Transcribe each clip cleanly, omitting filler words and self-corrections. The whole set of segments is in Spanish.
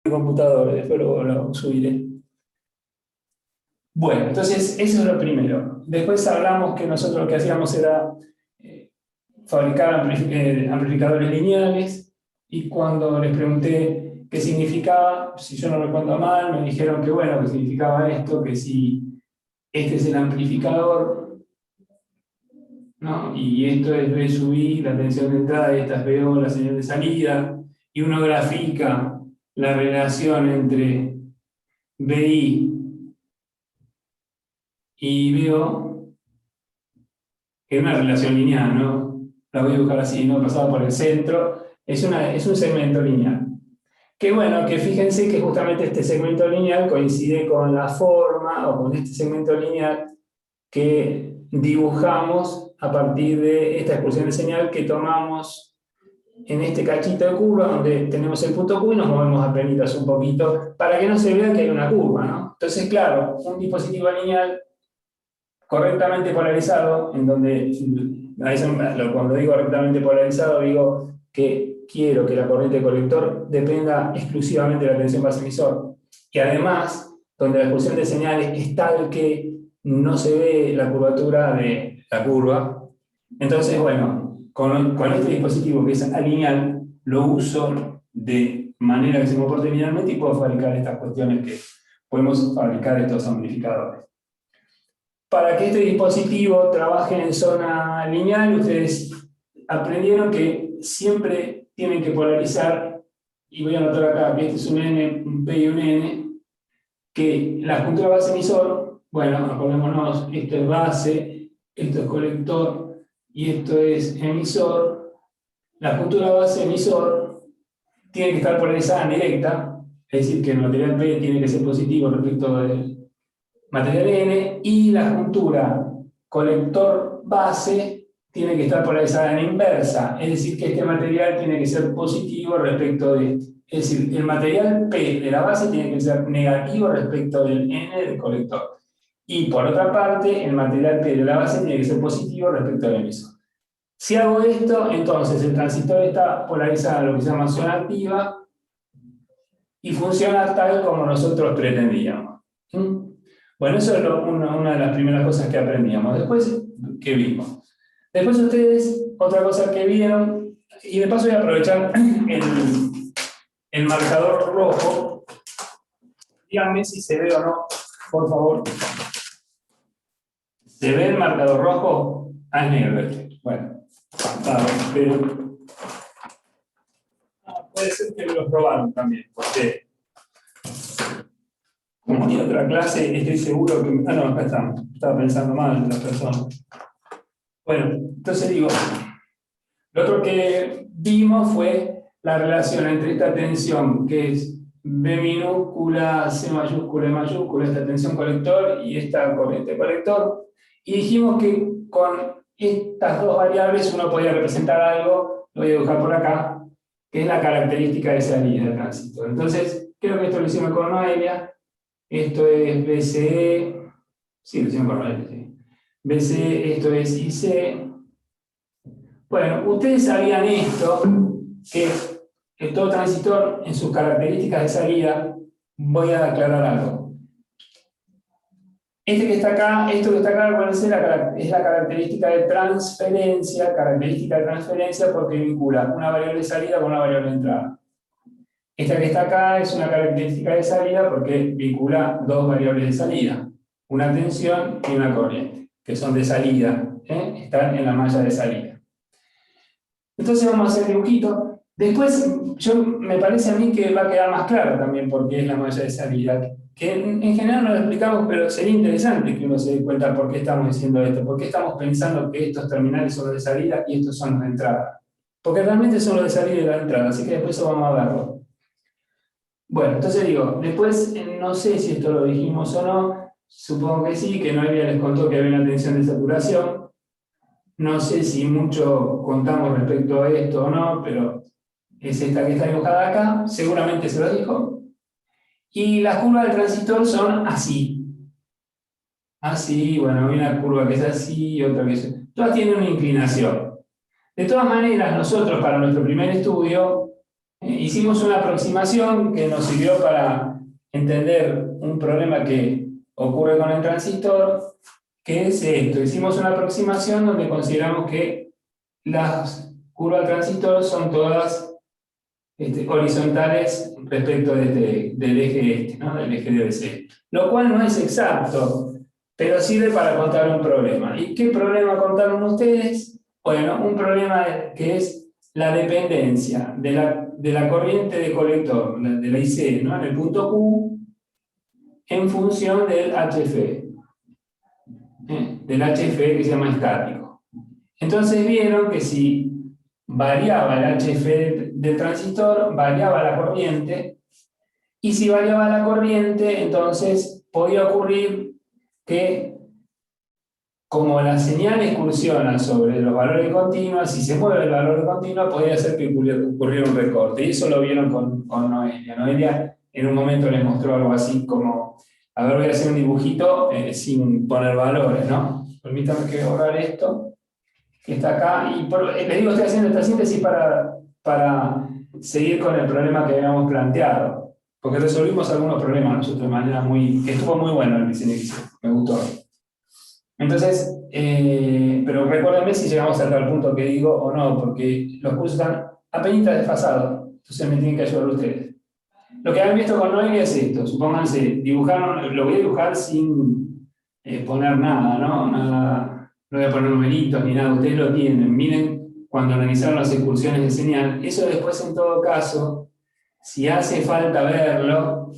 computadora, después lo subiré. Bueno, entonces eso es lo primero. Después hablamos que nosotros lo que hacíamos era fabricar amplificadores lineales, y cuando les pregunté qué significaba, si yo no recuerdo mal, me dijeron que bueno, que significaba esto, que si este es el amplificador, ¿no? Y esto es B sub I, la tensión de entrada, y esta es BO, la señal de salida, y uno grafica la relación entre BI y BO, que es una relación lineal, ¿no? La voy a buscar así, ¿no? Pasada por el centro, es un segmento lineal. Que bueno, que fíjense que justamente este segmento lineal coincide con la forma, o con este segmento lineal que dibujamos a partir de esta expulsión de señal que tomamos en este cachito de curva, donde tenemos el punto Q y nos movemos a plenitas un poquito, para que no se vea que hay una curva, ¿no? Entonces, claro, un dispositivo lineal correctamente polarizado, en donde, cuando digo correctamente polarizado, digo que quiero que la corriente de colector dependa exclusivamente de la tensión base emisor, y además, donde la expulsión de señales es tal que no se ve la curvatura de la curva. Entonces, bueno, con este dispositivo que es alineal, lo uso de manera que se comporte linealmente y puedo fabricar estas cuestiones que podemos fabricar estos amplificadores. Para que este dispositivo trabaje en zona lineal, ustedes aprendieron que siempre tienen que polarizar, y voy a anotar acá que este es un N, un P y un N, que la juntura base emisor, bueno, acordémonos, esto es base, esto es colector y esto es emisor. La juntura base emisor tiene que estar polarizada en directa, es decir, que el material P tiene que ser positivo respecto del material N, y la juntura colector base tiene que estar polarizada en inversa, es decir, que este material tiene que ser positivo respecto de este. Es decir, el material P de la base tiene que ser negativo respecto del N del colector. Y por otra parte, el material P de la base tiene que ser positivo respecto del emisor. Si hago esto, entonces el transistor está polarizado en lo que se llama zona activa y funciona tal como nosotros pretendíamos. Bueno, eso es una de las primeras cosas que aprendíamos. Después, ¿qué vimos? Después ustedes, otra cosa que vieron, y de paso voy a aprovechar el marcador rojo. Díganme si se ve o no, por favor. ¿Se ve el marcador rojo? Ah, es negro este. Bueno, pero puede ser que lo probaron también, porque como en otra clase estoy seguro que... Ah, no, acá estamos. Estaba pensando mal en las personas. Bueno, entonces digo, lo otro que vimos fue la relación entre esta tensión, que es B minúscula, C mayúscula, E mayúscula, esta tensión colector y esta corriente colector, y dijimos que con estas dos variables uno podía representar algo, lo voy a dibujar por acá, que es la característica de salida del tránsito. Entonces, creo que esto lo hicimos con Noelia, esto es BCE, sí, lo hicimos con Noelia, sí. BCE, esto es IC. Bueno, ustedes sabían esto, que todo transistor en sus características de salida, voy a aclarar algo. Esto que está acá, es la característica de transferencia, porque vincula una variable de salida con una variable de entrada. Esta que está acá es una característica de salida porque vincula dos variables de salida, una tensión y una corriente, que son de salida, están en la malla de salida. Entonces vamos a hacer dibujito. Después, me parece a mí que va a quedar más claro también por qué es la malla de salida. Que en general no lo explicamos, pero sería interesante que uno se dé cuenta por qué estamos diciendo esto, por qué estamos pensando que estos terminales son los de salida y estos son los de entrada. Porque realmente son los de salida y los de entrada, así que después eso vamos a verlo. Bueno, entonces digo, después no sé si esto lo dijimos o no, supongo que sí, que Noelia les contó que había una tensión de saturación. No sé si mucho contamos respecto a esto o no, pero es esta que está dibujada acá, seguramente se lo dijo. Y las curvas del transistor son así. Así, bueno, hay una curva que es así y otra que es... Todas tienen una inclinación. De todas maneras, nosotros para nuestro primer estudio, Hicimos una aproximación que nos sirvió para entender un problema que ocurre con el transistor, que es esto. Hicimos una aproximación donde consideramos que las curvas del transistor son todas horizontales respecto del eje ¿no? Del eje de BC. Lo cual no es exacto, pero sirve para contar un problema. ¿Y qué problema contaron ustedes? Bueno, un problema que es la dependencia de la corriente de colector, de la IC, ¿no? En el punto Q, en función del HF, del HF que se llama estático. Entonces vieron que si variaba el HF del transistor, variaba la corriente, y si variaba la corriente, entonces podía ocurrir que, como la señal excursiona sobre los valores continuos, si se mueve el valor continuo, podría hacer que ocurriera un recorte. Y eso lo vieron con Noelia. Noelia en un momento les mostró algo así como, a ver, voy a hacer un dibujito sin poner valores, ¿no? Permítanme que borrar esto, que está acá. Y les digo, estoy haciendo esta síntesis para seguir con el problema que habíamos planteado. Porque resolvimos algunos problemas nosotros de manera que estuvo muy bueno el diseño que hicimos, me gustó. Entonces, pero recuérdenme si llegamos hasta el punto que digo o no, porque los cursos están apenas desfasados, entonces me tienen que ayudar ustedes. Lo que han visto con Noelia es esto, supónganse, dibujaron, lo voy a dibujar sin poner nada, ¿no? Nada, no voy a poner numeritos ni nada, ustedes lo tienen. Miren, cuando organizaron las excursiones de señal, eso después en todo caso, si hace falta verlo,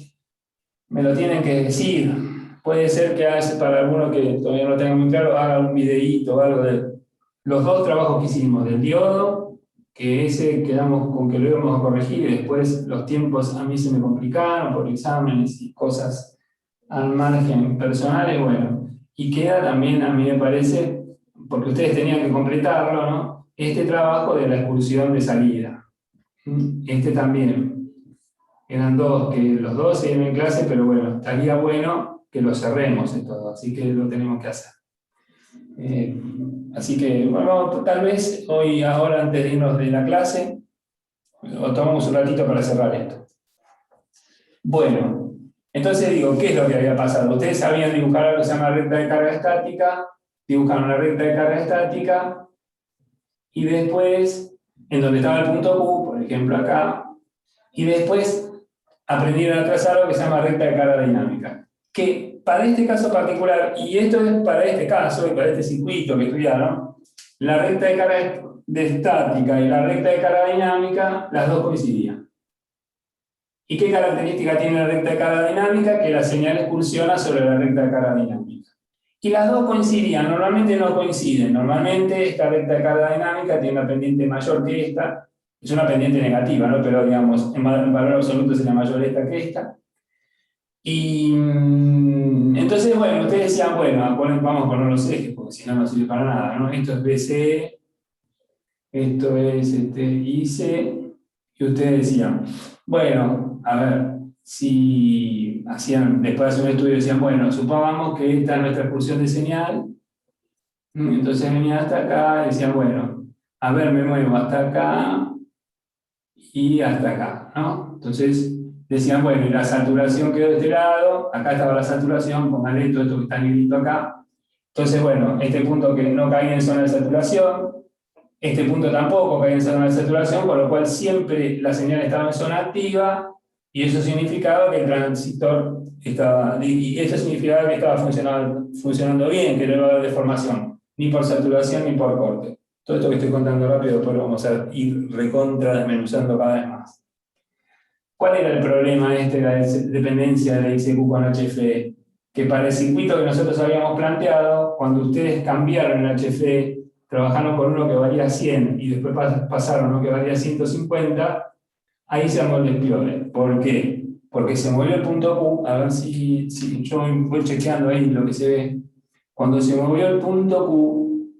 me lo tienen que decir. Puede ser que para alguno que todavía no tenga muy claro, haga un videíto o algo de los dos trabajos que hicimos, del diodo, que ese quedamos con que lo íbamos a corregir, y después los tiempos a mí se me complicaron por exámenes y cosas al margen personales, bueno, y queda también, a mí me parece, porque ustedes tenían que completarlo, ¿no? Este trabajo de la excursión de salida. Este también. Eran dos, que los dos se iban en clase, pero bueno, estaría bueno que lo cerremos en todo, así que lo tenemos que hacer. Así que, bueno, tal vez hoy, ahora, antes de irnos de la clase, o tomamos un ratito para cerrar esto. Bueno, entonces digo, ¿qué es lo que había pasado? Ustedes sabían dibujar algo que se llama recta de carga estática, dibujaron una recta de carga estática, y después, en donde estaba el punto Q, por ejemplo acá, y después aprendieron a trazar algo que se llama recta de carga dinámica. Que para este caso particular, y esto es para este caso, y para este circuito que estudiaron, la recta de carga de estática y la recta de carga dinámica, las dos coincidían. ¿Y qué característica tiene la recta de carga dinámica? Que la señal excursiona sobre la recta de carga dinámica. Y las dos coincidían, normalmente no coinciden. Normalmente esta recta de carga dinámica tiene una pendiente mayor que esta, es una pendiente negativa, ¿no? Pero digamos, en valor absoluto sería mayor esta que esta. Y entonces, bueno, ustedes decían, bueno, vamos a poner los ejes, porque si no, no sirve para nada, ¿no? Esto es BC, esto es IC, y ustedes decían, bueno, a ver, si hacían, después de hacer un estudio, decían, bueno, supongamos que esta es nuestra excursión de señal, entonces venían hasta acá y decían, bueno, a ver, me muevo hasta acá y hasta acá, ¿no? Entonces decían, bueno, y la saturación quedó de este lado, acá estaba la saturación, pónganle todo esto que está negrito acá. Entonces, bueno, este punto que no caía en zona de saturación, este punto tampoco caía en zona de saturación, con lo cual siempre la señal estaba en zona activa, y eso significaba que el transistor estaba, y esto significaba que estaba funcionando bien, que no iba a haber deformación, ni por saturación ni por corte. Todo esto que estoy contando rápido, después lo vamos a ir recontra desmenuzando cada vez más. ¿Cuál era el problema de la dependencia de la ICQ con HFE? Que para el circuito que nosotros habíamos planteado, cuando ustedes cambiaron el HFE, trabajaron con uno que valía 100 y después pasaron a uno que valía 150, ahí se armó el despiole. ¿Por qué? Porque se movió el punto Q, a ver si yo voy chequeando ahí lo que se ve. Cuando se movió el punto Q,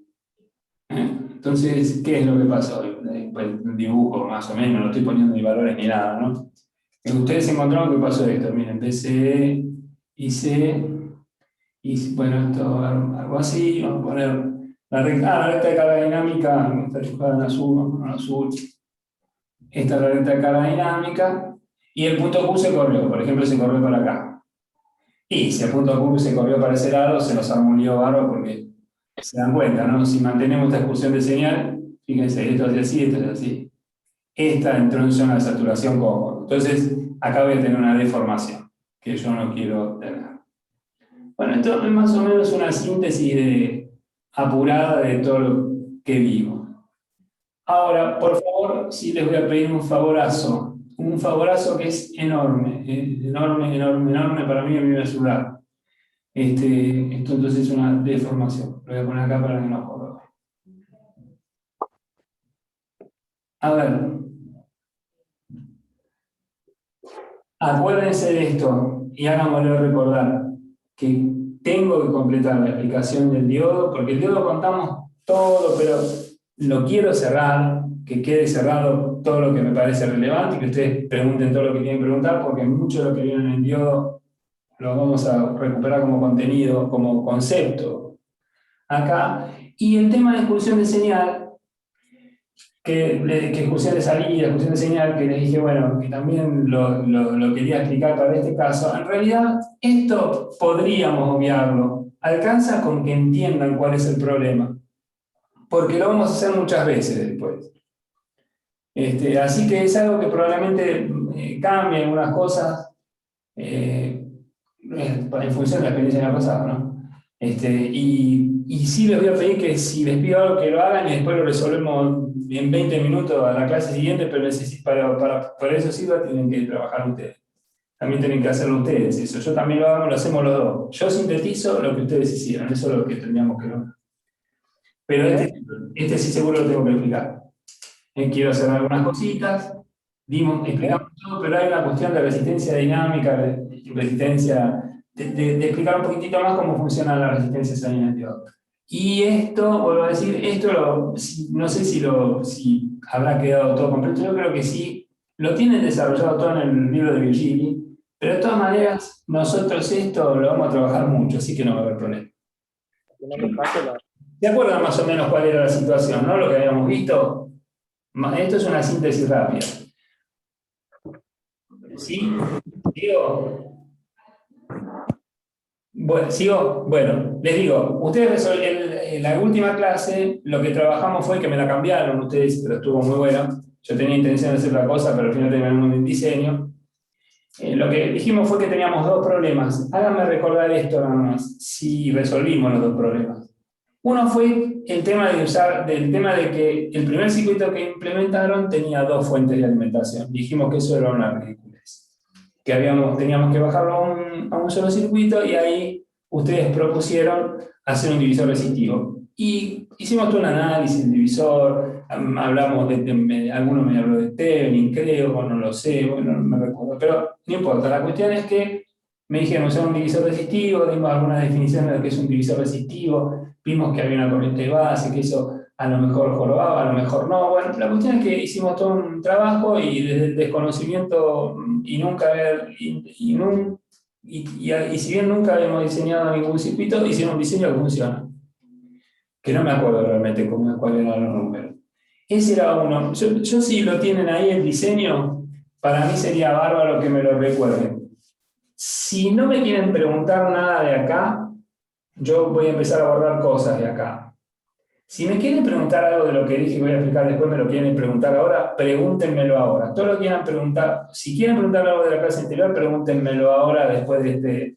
entonces, ¿qué es lo que pasó? El dibujo, más o menos, no estoy poniendo ni valores ni nada, ¿no? Ustedes encontraron que pasó esto, miren, BCE, IC, y bueno, esto, algo así, vamos a poner la recta de carga dinámica, está dibujada en azul, vamos a poner azul. esta es la recta de carga dinámica, y el punto Q se corrió, por ejemplo, se corrió para acá. Y si el punto Q se corrió para ese lado, se nos armó un lío bárbaro porque se dan cuenta, ¿no? Si mantenemos esta excursión de señal, fíjense, esto es así, esto es así. Esta entró en zona de saturación cómodo. Entonces, acá voy a tener una deformación que yo no quiero tener. Bueno, esto es más o menos una síntesis apurada de todo lo que vimos. Ahora, por favor, sí les voy a pedir un favorazo que es enorme, enorme, enorme, enorme, para mí a mí me va a ayudar. Esto entonces es una deformación. Lo voy a poner acá para que no joda. A ver, acuérdense de esto y háganmelo recordar que tengo que completar la explicación del diodo, porque el diodo contamos todo, pero lo quiero cerrar, que quede cerrado todo lo que me parece relevante y que ustedes pregunten todo lo que tienen que preguntar, porque mucho de lo que viene en el diodo lo vamos a recuperar como contenido, como concepto acá. Y el tema de excursión de señal, que excursión de salida, excursión de señal, que les dije, bueno, que también lo quería explicar para este caso. En realidad, esto podríamos obviarlo. Alcanza con que entiendan cuál es el problema, porque lo vamos a hacer muchas veces después. Así que es algo que probablemente cambie algunas cosas en función de la experiencia de la pasada, ¿no? Y sí les voy a pedir que si les pido algo que lo hagan y después lo resolvemos en 20 minutos a la clase siguiente, pero para eso sí tienen que trabajar ustedes. También tienen que hacerlo ustedes eso. Yo también lo hago, lo hacemos los dos. Yo sintetizo lo que ustedes hicieron, eso es lo que tendríamos que lograr. Pero este sí seguro lo tengo que explicar. Quiero hacer algunas cositas, explicamos todo, pero hay una cuestión de resistencia dinámica, de resistencia, de explicar un poquitito más cómo funciona la resistencia sanitaria. Y esto, vuelvo a decir, no sé si habrá quedado todo completo, yo creo que sí, lo tienen desarrollado todo en el libro de Virgili, pero de todas maneras, nosotros esto lo vamos a trabajar mucho, así que no va a haber problema. ¿Se acuerdan más o menos cuál era la situación, no? Lo que habíamos visto. Esto es una síntesis rápida. ¿Sí? ¿Sigo? Bueno, ¿sigo? Bueno, les digo, ustedes en la última clase lo que trabajamos fue que me la cambiaron ustedes, pero estuvo muy buena. Yo tenía intención de hacer otra cosa, pero al final terminamos en diseño. Lo que dijimos fue que teníamos dos problemas. Háganme recordar esto nada más, si resolvimos los dos problemas. Uno fue del tema de que el primer circuito que implementaron tenía dos fuentes de alimentación. Dijimos que eso era una ridiculez. Que teníamos que bajarlo a un solo circuito y ahí ustedes propusieron hacer un divisor resistivo. Y hicimos todo un análisis del divisor, hablamos alguno me habló de Thevenin, creo, o no lo sé, bueno, no me recuerdo, pero no importa. La cuestión es que me dijeron usar un divisor resistivo, dimos algunas definiciones de lo que es un divisor resistivo, vimos que había una corriente de base, que eso a lo mejor jorobaba, a lo mejor no. Bueno, la cuestión es que hicimos todo un trabajo y desde el desconocimiento y nunca haber, y si bien nunca habíamos diseñado ningún circuito, hicimos un diseño que funciona. Que no me acuerdo realmente cuáles eran los números. Ese era uno. Yo si lo tienen ahí el diseño, para mí sería bárbaro que me lo recuerden. Si no me quieren preguntar nada de acá, yo voy a empezar a borrar cosas de acá. Si me quieren preguntar algo de lo que dije y voy a explicar después, me lo quieren preguntar ahora, pregúntenmelo ahora. Todo lo que quieran preguntar, si quieren preguntar algo de la clase anterior, pregúntenmelo ahora después de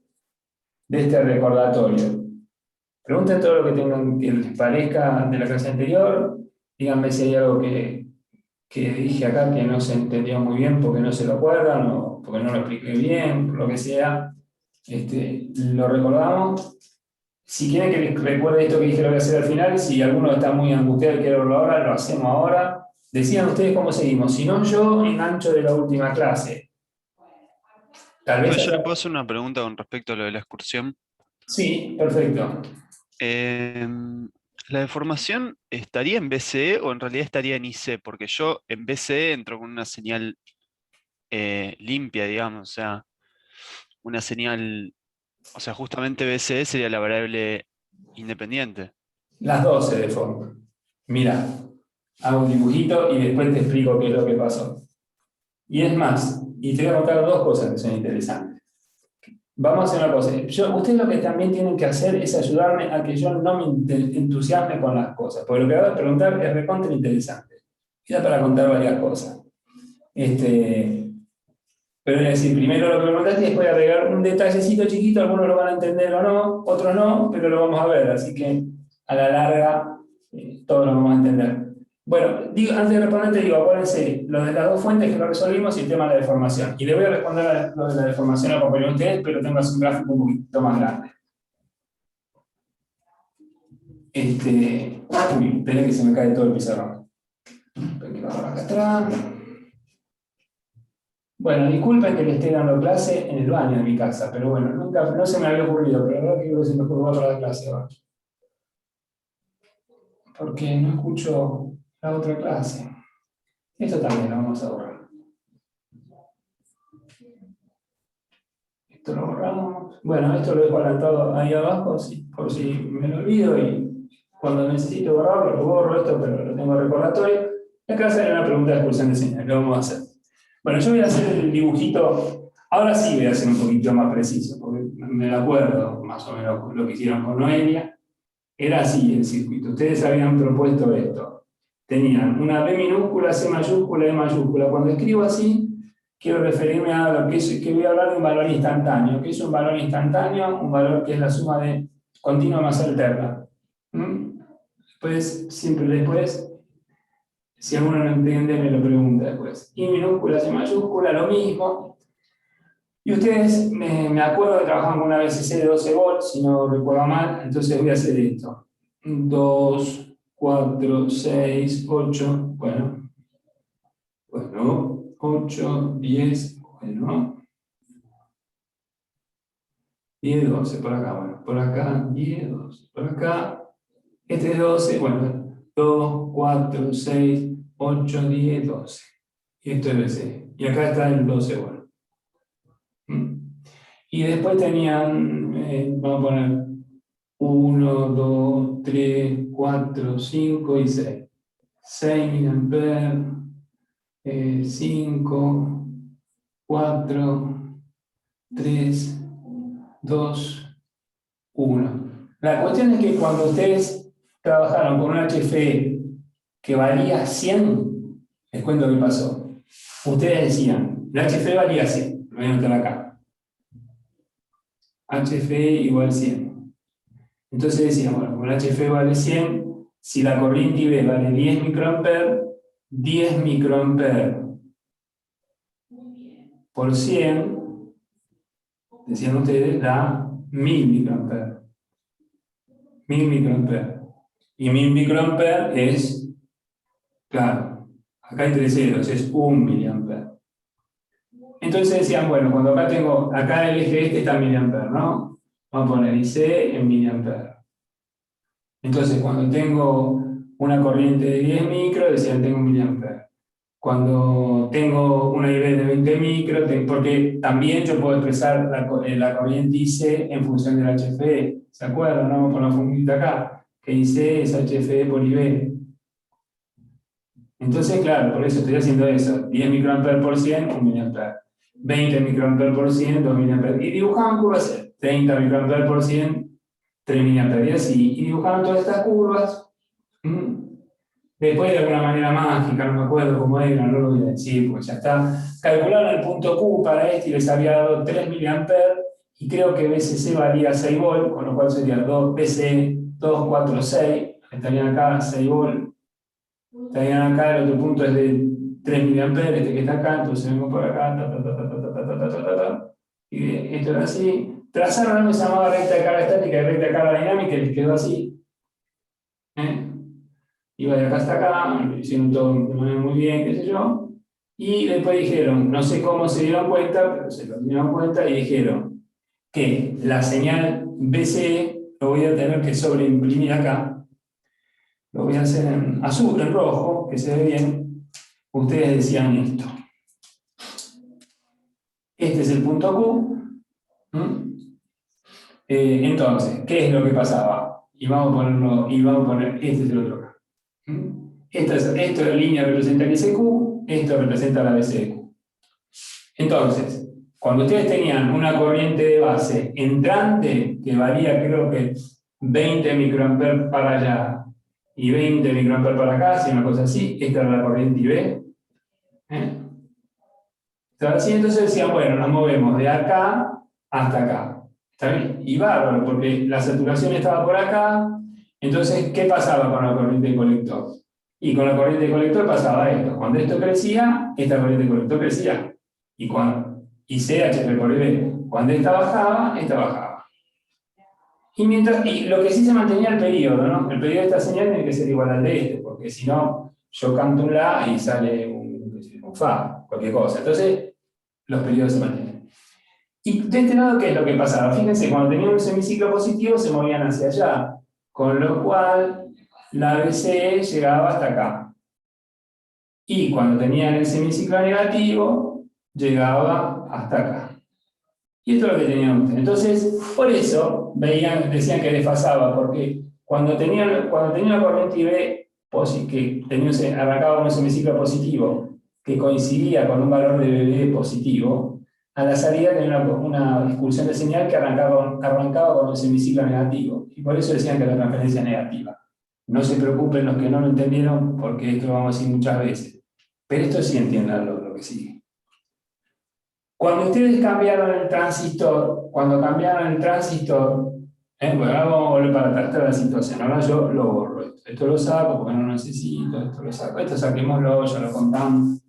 este recordatorio. Pregunten todo lo que tengan que les parezca de la clase anterior, díganme si hay algo que dije acá que no se entendió muy bien porque no se lo acuerdan o porque no lo expliqué bien, por lo que sea, lo recordamos. Si quieren que les recuerde esto que dije lo voy a hacer al final, si alguno está muy angustiado y quiere verlo ahora, lo hacemos ahora. Decían ustedes cómo seguimos, si no yo engancho de la última clase. Tal vez... Yo le puedo hacer una pregunta con respecto a lo de la excursión. Sí, perfecto. Em, ¿La deformación estaría en BCE o en realidad estaría en IC? Porque yo en BCE entro con una señal limpia, digamos, o sea, una señal, o sea, justamente BCE sería la variable independiente. Las 12 de forma. Mira. hago un dibujito y después te explico qué es lo que pasó. Y es más, y te voy a contar dos cosas que son interesantes. Vamos a hacer una cosa. Ustedes lo que también tienen que hacer es ayudarme a que yo no me entusiasme con las cosas, porque lo que voy a preguntar es recontra interesante. Y da para contar varias cosas. Pero voy a decir primero lo que me preguntaste y después voy a agregar un detallecito chiquito, algunos lo van a entender o no, otros no, pero lo vamos a ver, así que a la larga todos lo vamos a entender. Bueno, antes de responderte digo, acuérdense, lo de las dos fuentes que lo resolvimos y el tema de la deformación. Y le voy a responder a lo de la deformación a compañero ustedes, pero tengo así un gráfico un poquito más grande. Uy, esperen que se me cae todo el pizarrón. Aquí vamos acá atrás. Bueno, disculpen que le esté dando clase en el baño de mi casa, pero bueno, no se me había ocurrido, pero la verdad que creo que se me ocurrió para la clase ahora. Porque no escucho la otra clase. Esto también lo vamos a borrar. Esto lo borramos. Bueno, esto lo dejo adelantado ahí abajo, por si me lo olvido y cuando necesito borrarlo, lo borro esto, pero lo tengo recordatorio. Acá sale una pregunta de expulsión de señal, lo vamos a hacer. Bueno, yo voy a hacer el dibujito, ahora sí voy a hacer un poquito más preciso, porque me acuerdo más o menos lo que hicieron con Noelia. Era así el circuito, ustedes habían propuesto esto. Tenían una B minúscula, C mayúscula, E mayúscula. Cuando escribo así, quiero referirme a lo que voy a hablar de un valor instantáneo. ¿Qué es un valor instantáneo? Un valor que es la suma de continua más alterna. Pues siempre después, si alguno no entiende, me lo pregunta después. I minúscula, C mayúscula, lo mismo. Y ustedes, me acuerdo que trabajan con una BCC de 12 volts, si no recuerdo mal, entonces voy a hacer esto. 2, 4, 6, 8, bueno, 8, 10, bueno, 10, 12, por acá, bueno, por acá, 10, 12, por acá, este es 12, bueno, 2, 4, 6, 8, 10, 12. Y esto es BCE. Y acá está el 12 volts. Y después tenían, vamos a poner 1, 2, 3, 4, 5 y 6. 6 mA, 5, 4, 3, 2, 1. La cuestión es que cuando ustedes trabajaron con un HFE que valía 100, les cuento qué pasó. Ustedes decían, el HFE valía 100, lo voy a anotar acá. HFE igual 100. Entonces decíamos, bueno, como el HFE vale 100, si la corriente IB vale 10 microamperes, 10 microamperes por 100, decían ustedes, da 1000 microamperes. 1000 microamperes. Y 1000 microamperes es, claro, acá hay 3 ceros, es 1 miliampere. Entonces decían, bueno, cuando acá tengo, acá el eje este está en miliamperes, ¿no? Vamos a poner IC en miliamperes. Entonces, cuando tengo una corriente de 10 micros, decían tengo 1 miliamperes. Cuando tengo una IB de 20 micros, porque también yo puedo expresar la corriente IC en función del HFE. ¿Se acuerdan? Vamos a poner una formulita acá, que IC es HFE por IB. Entonces, claro, por eso estoy haciendo eso. 10 microamperes por 100, 1 miliampere. 20 microamperes por 100, 2 miliamperes. Y dibujaban curvas, 30 microamperes por 100, 3 miliamperes. Y así. Y dibujaban todas estas curvas. Después de alguna manera mágica, no me acuerdo cómo era, no lo voy a decir, porque ya está. Calcularon el punto Q para este y les había dado 3 miliamperes y creo que BCC valía 6 volt, con lo cual sería 2 BC 2, 4, 6. Estarían acá 6 volt. Estarían acá, el otro punto es de 3 miliamperes, este que está acá, entonces vengo por acá, y esto era así. Trazaron algo que se llamaba recta de carga estática y recta de carga dinámica y les quedó así. Iba de acá hasta acá, lo hicieron todo de manera muy bien, qué sé yo. Y después dijeron, no sé cómo se dieron cuenta, pero se lo dieron cuenta y dijeron que la señal BCE lo voy a tener que sobreimprimir acá. Lo voy a hacer en azul, en rojo, que se ve bien. Ustedes decían esto. Este es el punto Q. Entonces, ¿qué es lo que pasaba? Y vamos a poner, este es el otro acá. Esta línea representa el SQ, esto representa la BCQ. Entonces, cuando ustedes tenían una corriente de base entrante que valía, creo que 20 microamperes para allá y 20 microamperes para acá, si una cosa así, esta era la corriente IB. Así, entonces decían, bueno, nos movemos de acá hasta acá. ¿Está bien? Y bárbaro, porque la saturación estaba por acá. Entonces, ¿qué pasaba con la corriente de colector? Y con la corriente de colector pasaba esto. Cuando esto crecía, esta corriente de colector crecía. Y CH por IB. Cuando esta bajaba. Y lo que sí se mantenía el periodo, ¿no? El periodo de esta señal tiene que ser igual al de este, porque si no, yo canto un La y sale un Fa, cualquier cosa. Entonces, los periodos se mantienen. Y de este lado, ¿qué es lo que pasaba? Fíjense, cuando tenían un semiciclo positivo se movían hacia allá, con lo cual la BCE llegaba hasta acá. Y cuando tenían el semiciclo negativo, llegaba hasta acá. Y esto es lo que tenían ustedes. Entonces, por eso decían que desfasaba, porque cuando tenía una corriente IB que arrancaba con un semiciclo positivo, que coincidía con un valor de BB positivo, a la salida tenía una expulsión de señal que arrancaba con un semiciclo negativo. Y por eso decían que la transferencia es negativa. No se preocupen los que no lo entendieron, porque esto lo vamos a decir muchas veces. Pero esto sí entiendan lo que sigue. Cuando ustedes cambiaron el transistor, bueno, ahora vamos a volver para atrás, esta es la situación, ahora yo lo borro, esto lo saco porque no necesito, esto lo saco, esto saquémoslo, ya lo contamos,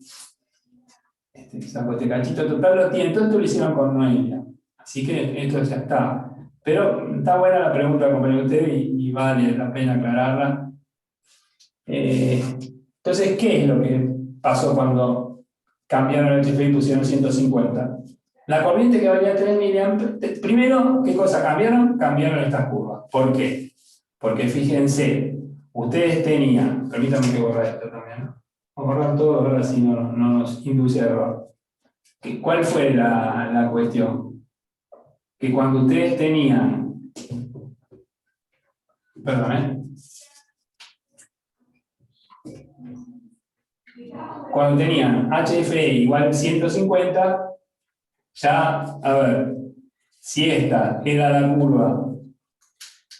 saco este cachito, total lo tienen, todo esto lo hicieron con Noelia, así que esto ya está. Pero está buena la pregunta, compañero, usted, y vale la pena aclararla. Entonces, ¿qué es lo que pasó cuando cambiaron el HFI y pusieron 150? La corriente que valía 3 miliamperes, primero, ¿qué cosa cambiaron? Cambiaron estas curvas. ¿Por qué? Porque fíjense, ustedes tenían, permítanme que borre esto también, ¿no? Vamos a borrar todo, ahora sí no nos induce a error. ¿Cuál fue la cuestión? Que cuando ustedes tenían, cuando tenían HFE igual 150, ya, a ver, si esta era la curva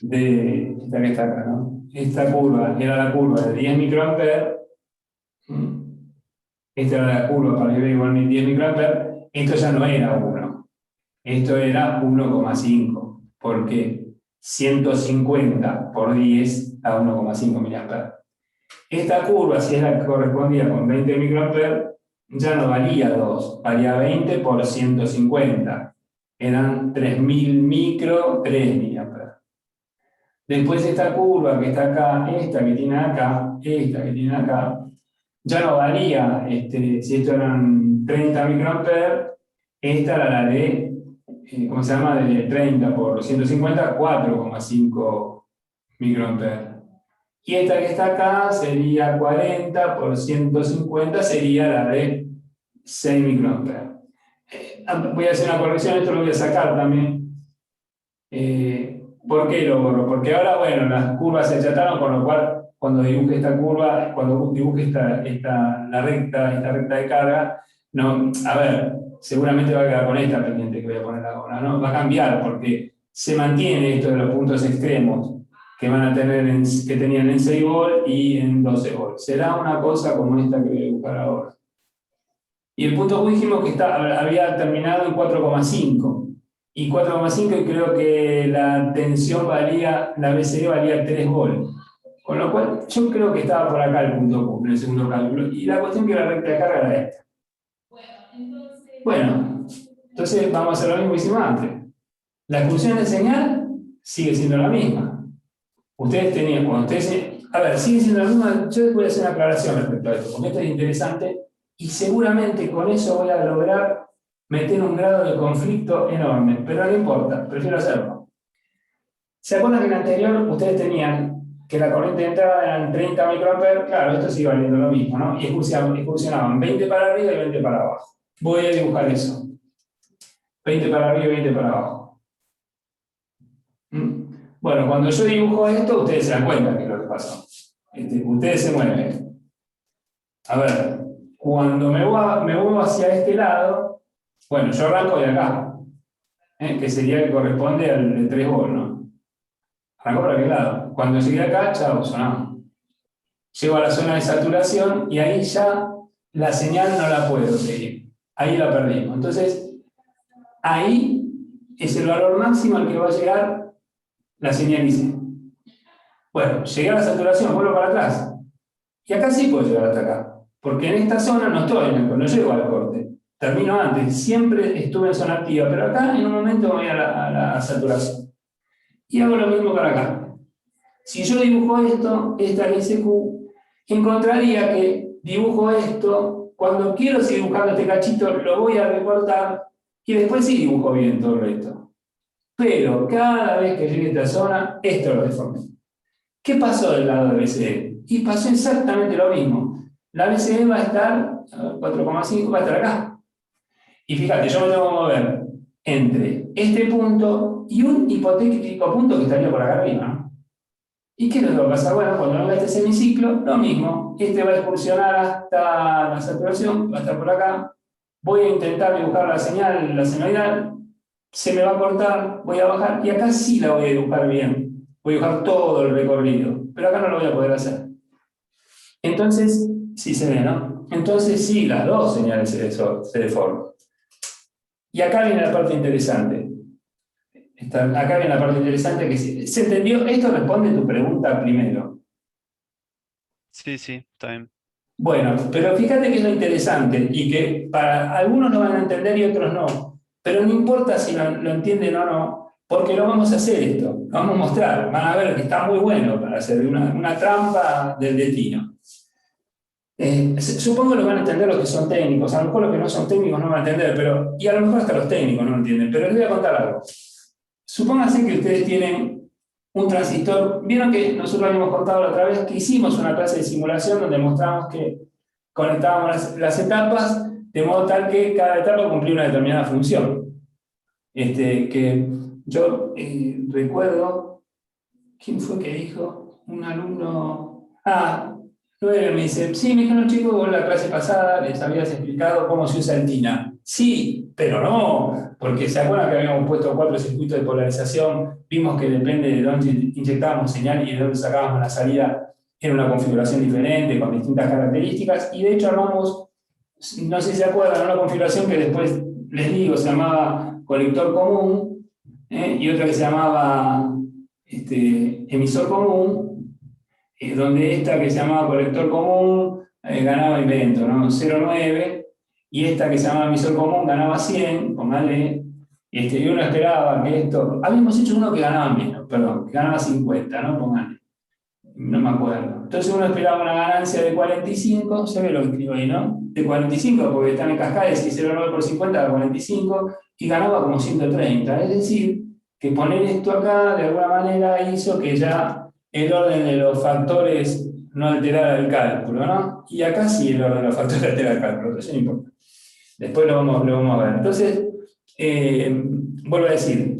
de esta que está acá, ¿no? Esta curva era la curva de 10 microamperes, esta era la curva para IB igual a 10 microamperes, esto ya no era 1, esto era 1,5, porque 150 por 10 a 1,5 miliamperes. Esta curva, si es la que correspondía con 20 microamperes, ya no valía 2, valía 20 por 150. Eran 3000 micro, 3 miliamperes. Después esta curva que está acá, esta que tiene acá, esta que tiene acá, ya no valía, si esto eran 30 microamperes, esta era la de, ¿cómo se llama? De 30 por 150, 4,5 microamperes. Y esta que está acá sería 40 por 150, sería la de 6 microamperes. Voy a hacer una corrección, esto lo voy a sacar también. ¿Por qué lo borro? Porque ahora, bueno, las curvas se achataron, con lo cual, cuando dibuje esta curva, cuando dibuje esta recta de carga, no, a ver, seguramente va a quedar con esta pendiente que voy a poner ahora, ¿no? Va a cambiar, porque se mantiene esto de los puntos extremos que van a tener que tenían en 6 volt y en 12 volt. Será una cosa como esta que voy a dibujar ahora. Y el punto que dijimos que había terminado en 4,5. Y 4,5, y creo que la tensión valía, la BCE valía 3 volt. Con lo cual, yo creo que estaba por acá el punto Q, en el segundo cálculo. Y la cuestión que la recta de carga era esta. Bueno, entonces vamos a hacer lo mismo que hicimos antes. La expulsión de señal sigue siendo la misma. Ustedes tenían, a ver, sigue siendo la misma. Yo voy a hacer una aclaración respecto a esto, porque esto es interesante y seguramente con eso voy a lograr meter un grado de conflicto enorme, pero no importa, prefiero hacerlo. ¿Se acuerdan que en el anterior ustedes tenían que la corriente de entrada eran 30 microamperes? Claro, esto sigue valiendo lo mismo, ¿no? Y expulsionaban 20 para arriba y 20 para abajo. Voy a dibujar eso. 20 para arriba y 20 para abajo. Bueno, cuando yo dibujo esto, ustedes se dan cuenta que es lo que pasó. Ustedes se mueven. A ver, cuando me muevo hacia este lado, bueno, yo arranco de acá, que sería que corresponde al de 3 volt, ¿no? Arranco por aquel lado. Cuando llegué acá, chao, sonamos. Llego a la zona de saturación y ahí ya la señal no la puedo seguir. Ahí la perdimos. Entonces, ahí es el valor máximo al que va a llegar la señal IC. Bueno, llegué a la saturación, vuelvo para atrás. Y acá sí puedo llegar hasta acá. Porque en esta zona no estoy, no llego al corte. Termino antes. Siempre estuve en zona activa, pero acá en un momento voy a la saturación. Y hago lo mismo para acá. Si yo dibujo esto, esta ICQ, encontraría que dibujo esto, cuando quiero seguir dibujando este cachito, lo voy a recortar y después sí dibujo bien todo el resto. Pero cada vez que llegue a esta zona, esto lo deformé. ¿Qué pasó del lado de BCE? Y pasó exactamente lo mismo. La BCE va a estar 4,5, va a estar acá. Y fíjate, yo me tengo que mover entre este punto y un hipotético punto que estaría por acá arriba, ¿no? ¿Y qué es lo que va a pasar? Bueno, cuando venga este semiciclo, lo mismo. Este va a excursionar hasta la saturación, va a estar por acá. Voy a intentar dibujar la señal, la senoidal. Se me va a cortar, voy a bajar. Y acá sí la voy a dibujar bien. Voy a dibujar todo el recorrido. Pero acá no lo voy a poder hacer. Entonces, sí se ve, ¿no? Entonces sí, las dos señales se deforman. Y acá viene la parte interesante. Acá viene la parte interesante que se entendió. Esto responde a tu pregunta primero. Sí, sí, está bien. Bueno, pero fíjate que es lo interesante y que para algunos lo van a entender y otros no. Pero no importa si lo entienden o no, porque lo vamos a hacer esto. Lo vamos a mostrar. Van a ver que está muy bueno para hacer una trampa del destino. Supongo que lo van a entender los que son técnicos. A lo mejor los que no son técnicos no van a entender, y a lo mejor hasta los técnicos no lo entienden. Pero les voy a contar algo. Supónganse que ustedes tienen un transistor. Vieron que nosotros habíamos contado la otra vez que hicimos una clase de simulación donde mostramos que conectábamos las etapas de modo tal que cada etapa cumplía una determinada función. Que yo recuerdo, ¿quién fue que dijo? Un alumno. Noel me dice, sí, me dijeron chicos, vos en la clase pasada les habías explicado cómo se usa el TINA. Sí, pero no, porque se acuerdan que habíamos puesto 4 circuitos de polarización, vimos que depende de dónde inyectábamos señal y de dónde sacábamos la salida, era una configuración diferente, con distintas características, y de hecho armamos, no sé si se acuerdan, una configuración que después les digo, se llamaba colector común, y otra que se llamaba emisor común, donde esta que se llamaba colector común ganaba invento, ¿no? 0,9, y esta que se llamaba emisor común ganaba 100, ponganle, y uno esperaba que esto, habíamos hecho uno que ganaba menos, perdón, que ganaba 50, ¿no? Ponganle, no me acuerdo. Entonces uno esperaba una ganancia de 45, se ve lo que escribo ahí, ¿no? De 45, porque están en cascades, y 0,9 por 50 da 45, y ganaba como 130, es decir, que poner esto acá de alguna manera hizo que ya el orden de los factores no alterara el cálculo, ¿no? Y acá sí el orden de los factores altera el cálculo, pero eso no importa. Después lo vamos a ver. Entonces, vuelvo a decir,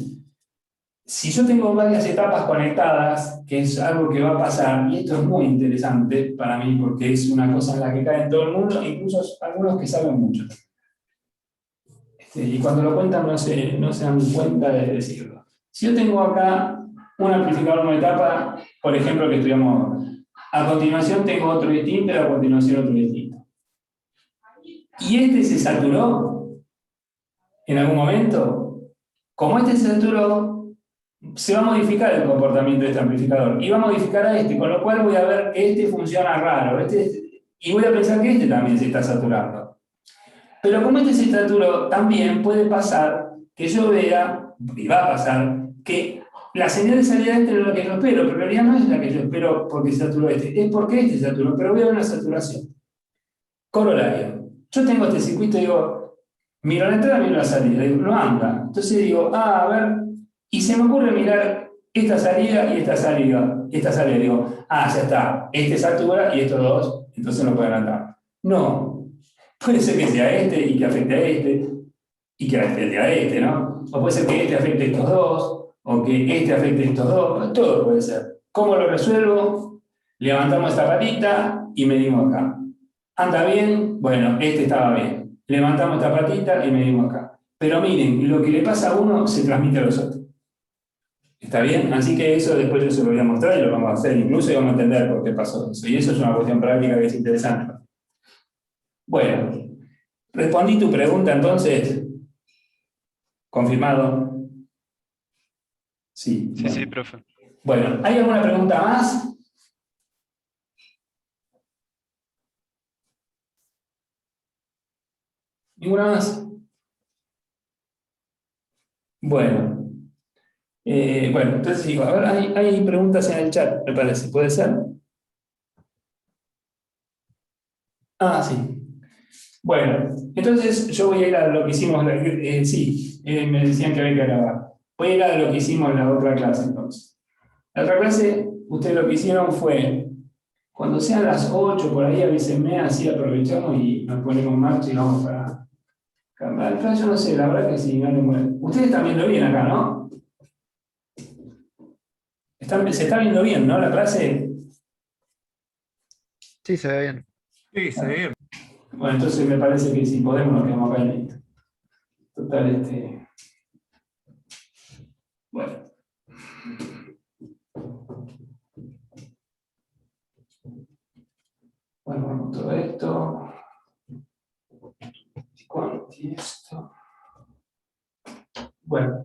si yo tengo varias etapas conectadas, que es algo que va a pasar, y esto es muy interesante para mí porque es una cosa en la que cae todo el mundo, incluso algunos que saben mucho. Y cuando lo cuentan no se dan cuenta de decirlo. Si yo tengo acá un amplificador monetapa, por ejemplo, que estudiamos ahora. A continuación tengo otro distinto y a continuación otro distinto. ¿Y este se saturó en algún momento? Como este se saturó, se va a modificar el comportamiento de este amplificador y va a modificar a este, con lo cual voy a ver que este funciona raro, y voy a pensar que este también se está saturando. Pero como este se saturó, también puede pasar que yo vea, y va a pasar, que la señal de salida de este no es la que yo espero, pero en realidad no es la que yo espero porque se saturó este, es porque este se saturó, pero voy a ver una saturación. Corolario. Yo tengo este circuito y digo, miro la entrada, miro la salida, digo, no anda. Entonces digo, a ver, y se me ocurre mirar esta salida y esta salida. Digo, ya está, este satura y estos dos, entonces no pueden andar. No, puede ser que sea este y que afecte a este, y que afecte a este, ¿no? O puede ser que este afecte a estos dos, o que este afecte a estos dos, todo puede ser. ¿Cómo lo resuelvo? Levantamos esta patita y medimos acá. ¿Anda bien? Bueno, este estaba bien. Levantamos esta patita y medimos acá. Pero miren, lo que le pasa a uno se transmite a los otros. ¿Está bien? Así que eso después yo se lo voy a mostrar y lo vamos a hacer incluso y vamos a entender por qué pasó eso. Y eso es una cuestión práctica que es interesante. Bueno, respondí tu pregunta entonces. ¿Confirmado? Sí. Sí, sí, profe. Bueno, ¿hay alguna pregunta más? ¿Ninguna más? Bueno, bueno, entonces digo, a ver, hay preguntas en el chat, me parece, ¿puede ser? Ah, sí. Bueno, entonces yo voy a ir a lo que hicimos, sí, me decían que había que grabar. Voy a ir a lo que hicimos en la otra clase entonces. La otra clase, ustedes lo que hicieron fue, cuando sean las 8 por ahí avísenme, así aprovechamos y nos ponemos en marcha y vamos para cambiar. Acá yo no sé, la verdad que sí, no le muero. Ustedes están viendo bien acá, ¿no? Se está viendo bien, ¿no? La clase. Sí, se ve bien. Sí, se ve bien. Bueno, entonces me parece que si podemos nos quedamos acá y listo. Total, bueno. Bueno, vamos todo esto. Y esto. Bueno,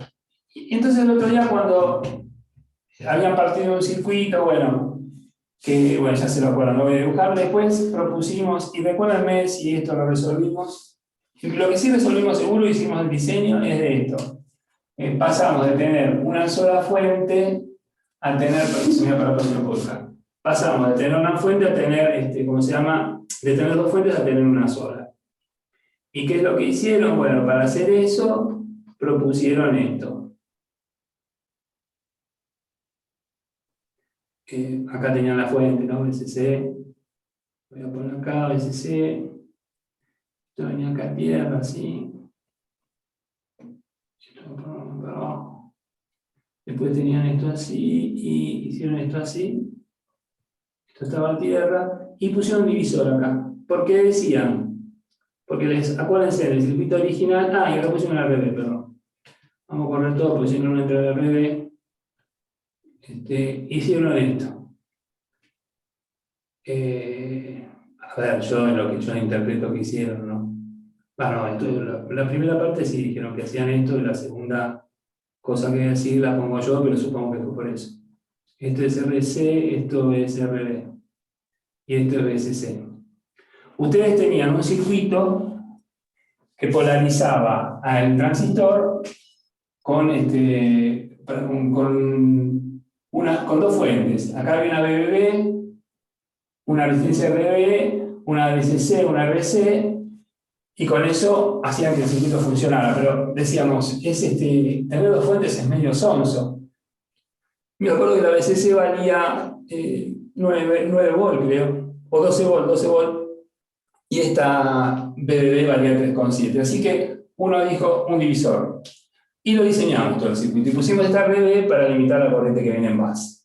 y entonces el otro día cuando habían partido un circuito, bueno, que bueno, ya se lo acuerdan, lo voy a dibujar, después propusimos, y recuérdenme si esto lo resolvimos. Lo que sí resolvimos seguro, hicimos el diseño, es de esto. Pasamos de tener una sola fuente a tener, pasamos de tener una fuente a tener, ¿cómo se llama? De tener dos fuentes a tener una sola. ¿Y qué es lo que hicieron? Bueno, para hacer eso, propusieron esto. Acá tenían la fuente, ¿no? BCC. Voy a poner acá BCC. Esto venía acá a tierra, así. Esto lo ponemos para abajo. Después tenían esto así y hicieron esto así. Esto estaba a tierra y pusieron un divisor acá. ¿Por qué decían? Porque acuérdense del circuito original. Ah, y acá pusieron la RB, perdón. Vamos a correr todo porque si no, no entra la RB. Hicieron esto. A ver, yo en lo que yo interpreto que hicieron, ¿no? Bueno, la primera parte sí dijeron que hacían esto, y la segunda cosa que decir la pongo yo, pero supongo que fue por eso. Esto es RC, esto es RB, y esto es BCC. Ustedes tenían un circuito que polarizaba al transistor con dos fuentes. Acá había una BBB, una resistencia RB, una BCC, una RBC, y con eso hacían que el circuito funcionara. Pero decíamos, tener dos fuentes es medio sonso. Me acuerdo que la BCC valía 9 volt, creo, o 12 volt, y esta BBB valía 3,7. Así que uno dijo un divisor. Y lo diseñamos todo el circuito. Y pusimos esta RB para limitar la corriente que viene en base.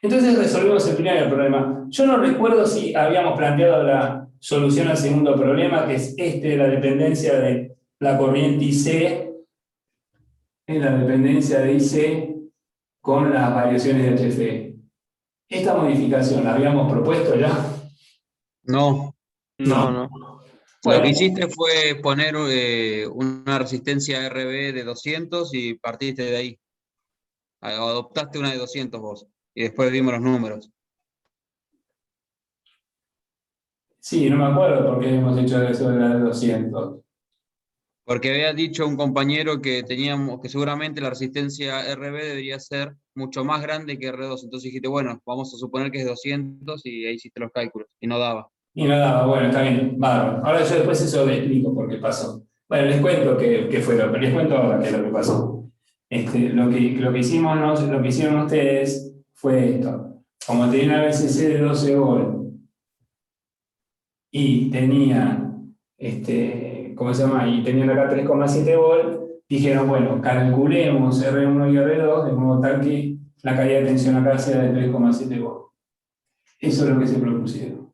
Entonces resolvimos el primer problema. Yo no recuerdo si habíamos planteado la solución al segundo problema, que es la dependencia de la corriente IC, en la dependencia de IC con las variaciones de HFE. Esta modificación la habíamos propuesto ya. No, No. lo que hiciste fue poner una resistencia RB de 200 y partiste de ahí. Adoptaste una de 200 vos. Y después vimos los números. Sí, no me acuerdo por qué hemos hecho eso de la de 200. Porque había dicho un compañero que que seguramente la resistencia RB debería ser mucho más grande que R2. Entonces dijiste, bueno, vamos a suponer que es 200 y ahí hiciste los cálculos. Y no daba. Y no daba, bueno, está bien, bárbaro. Ahora yo después eso le explico por qué pasó. Bueno, les cuento qué fue pero les cuento ahora qué es lo que pasó. Lo que hicieron ustedes fue esto. Como tenía una BCC de 12 volt y tenían, ¿cómo se llama? Y tenían acá 3,7 volt, dijeron, bueno, calculemos R1 y R2 de modo tal que la calidad de tensión acá sea de 3,7 volt. Eso es lo que se propusieron.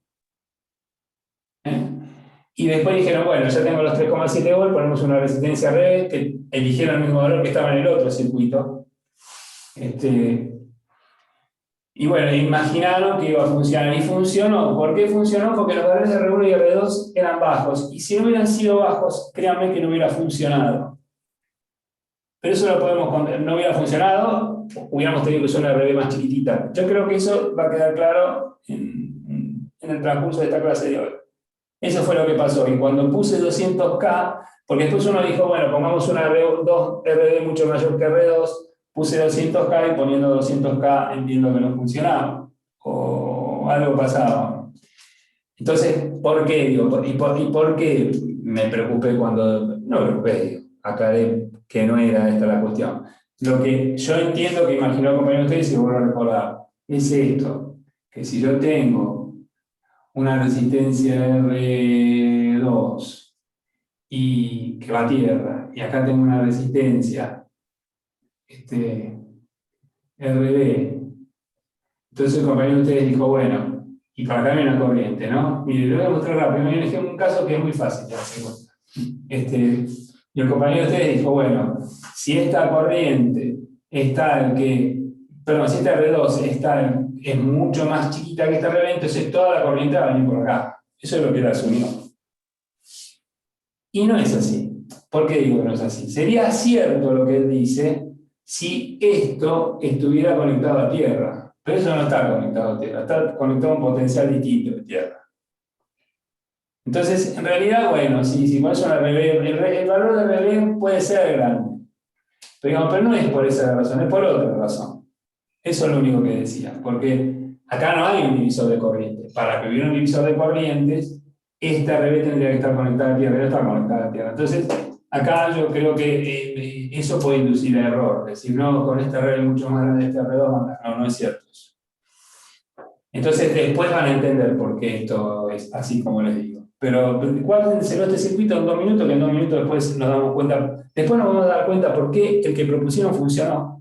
Y después dijeron, bueno, ya tengo los 3,7 volts, ponemos una resistencia RB, que eligieron el mismo valor que estaba en el otro circuito. Y bueno, imaginaron que iba a funcionar, y funcionó. ¿Por qué funcionó? Porque los valores de R1 y R2 eran bajos, y si no hubieran sido bajos, créanme que no hubiera funcionado. Pero eso lo podemos, no hubiera funcionado, hubiéramos tenido que usar una RB más chiquitita. Yo creo que eso va a quedar claro en el transcurso de esta clase de hoy. Eso fue lo que pasó, y cuando puse 200K, porque después uno dijo, bueno, pongamos una RD mucho mayor que R2, puse 200K y poniendo 200K entiendo que no funcionaba, o algo pasaba. Entonces, ¿por qué? Digo, ¿y por qué me preocupé cuando, no me preocupé, digo, aclaré que no era esta la cuestión? Lo que yo entiendo que imaginó el compañero de ustedes, y vuelvo a recordar, es esto, que si yo tengo una resistencia R2 y que va a tierra, y acá tengo una resistencia RD, entonces el compañero de ustedes dijo, bueno, y para acá hay una corriente, ¿no? Mire, lo voy a mostrar rápido, me un caso que es muy fácil de hacer. Y el compañero de ustedes dijo, bueno, si esta corriente está si esta R2 es mucho más chiquita que esta R20, entonces toda la corriente va a venir por acá. Eso es lo que él asumió. Y no es así. ¿Por qué digo que no es así? Sería cierto lo que él dice si esto estuviera conectado a tierra. Pero eso no está conectado a tierra, está conectado a un potencial distinto de tierra. Entonces, en realidad, bueno, si pones una RB, el valor de RB puede ser grande. Pero no es por esa razón, es por otra razón. Eso es lo único que decía, porque acá no hay un divisor de corrientes. Para que hubiera un divisor de corrientes, esta RB tendría que estar conectada a tierra, no está conectada a tierra. Entonces, acá yo creo que eso puede inducir a error. Es decir, no, con esta RB mucho más grande esta R2, no es cierto eso. Entonces, después van a entender por qué esto es así como les digo. Pero guárdenselo este circuito en 2 minutos, que en 2 minutos después nos damos cuenta. Después nos vamos a dar cuenta por qué el que propusieron funcionó.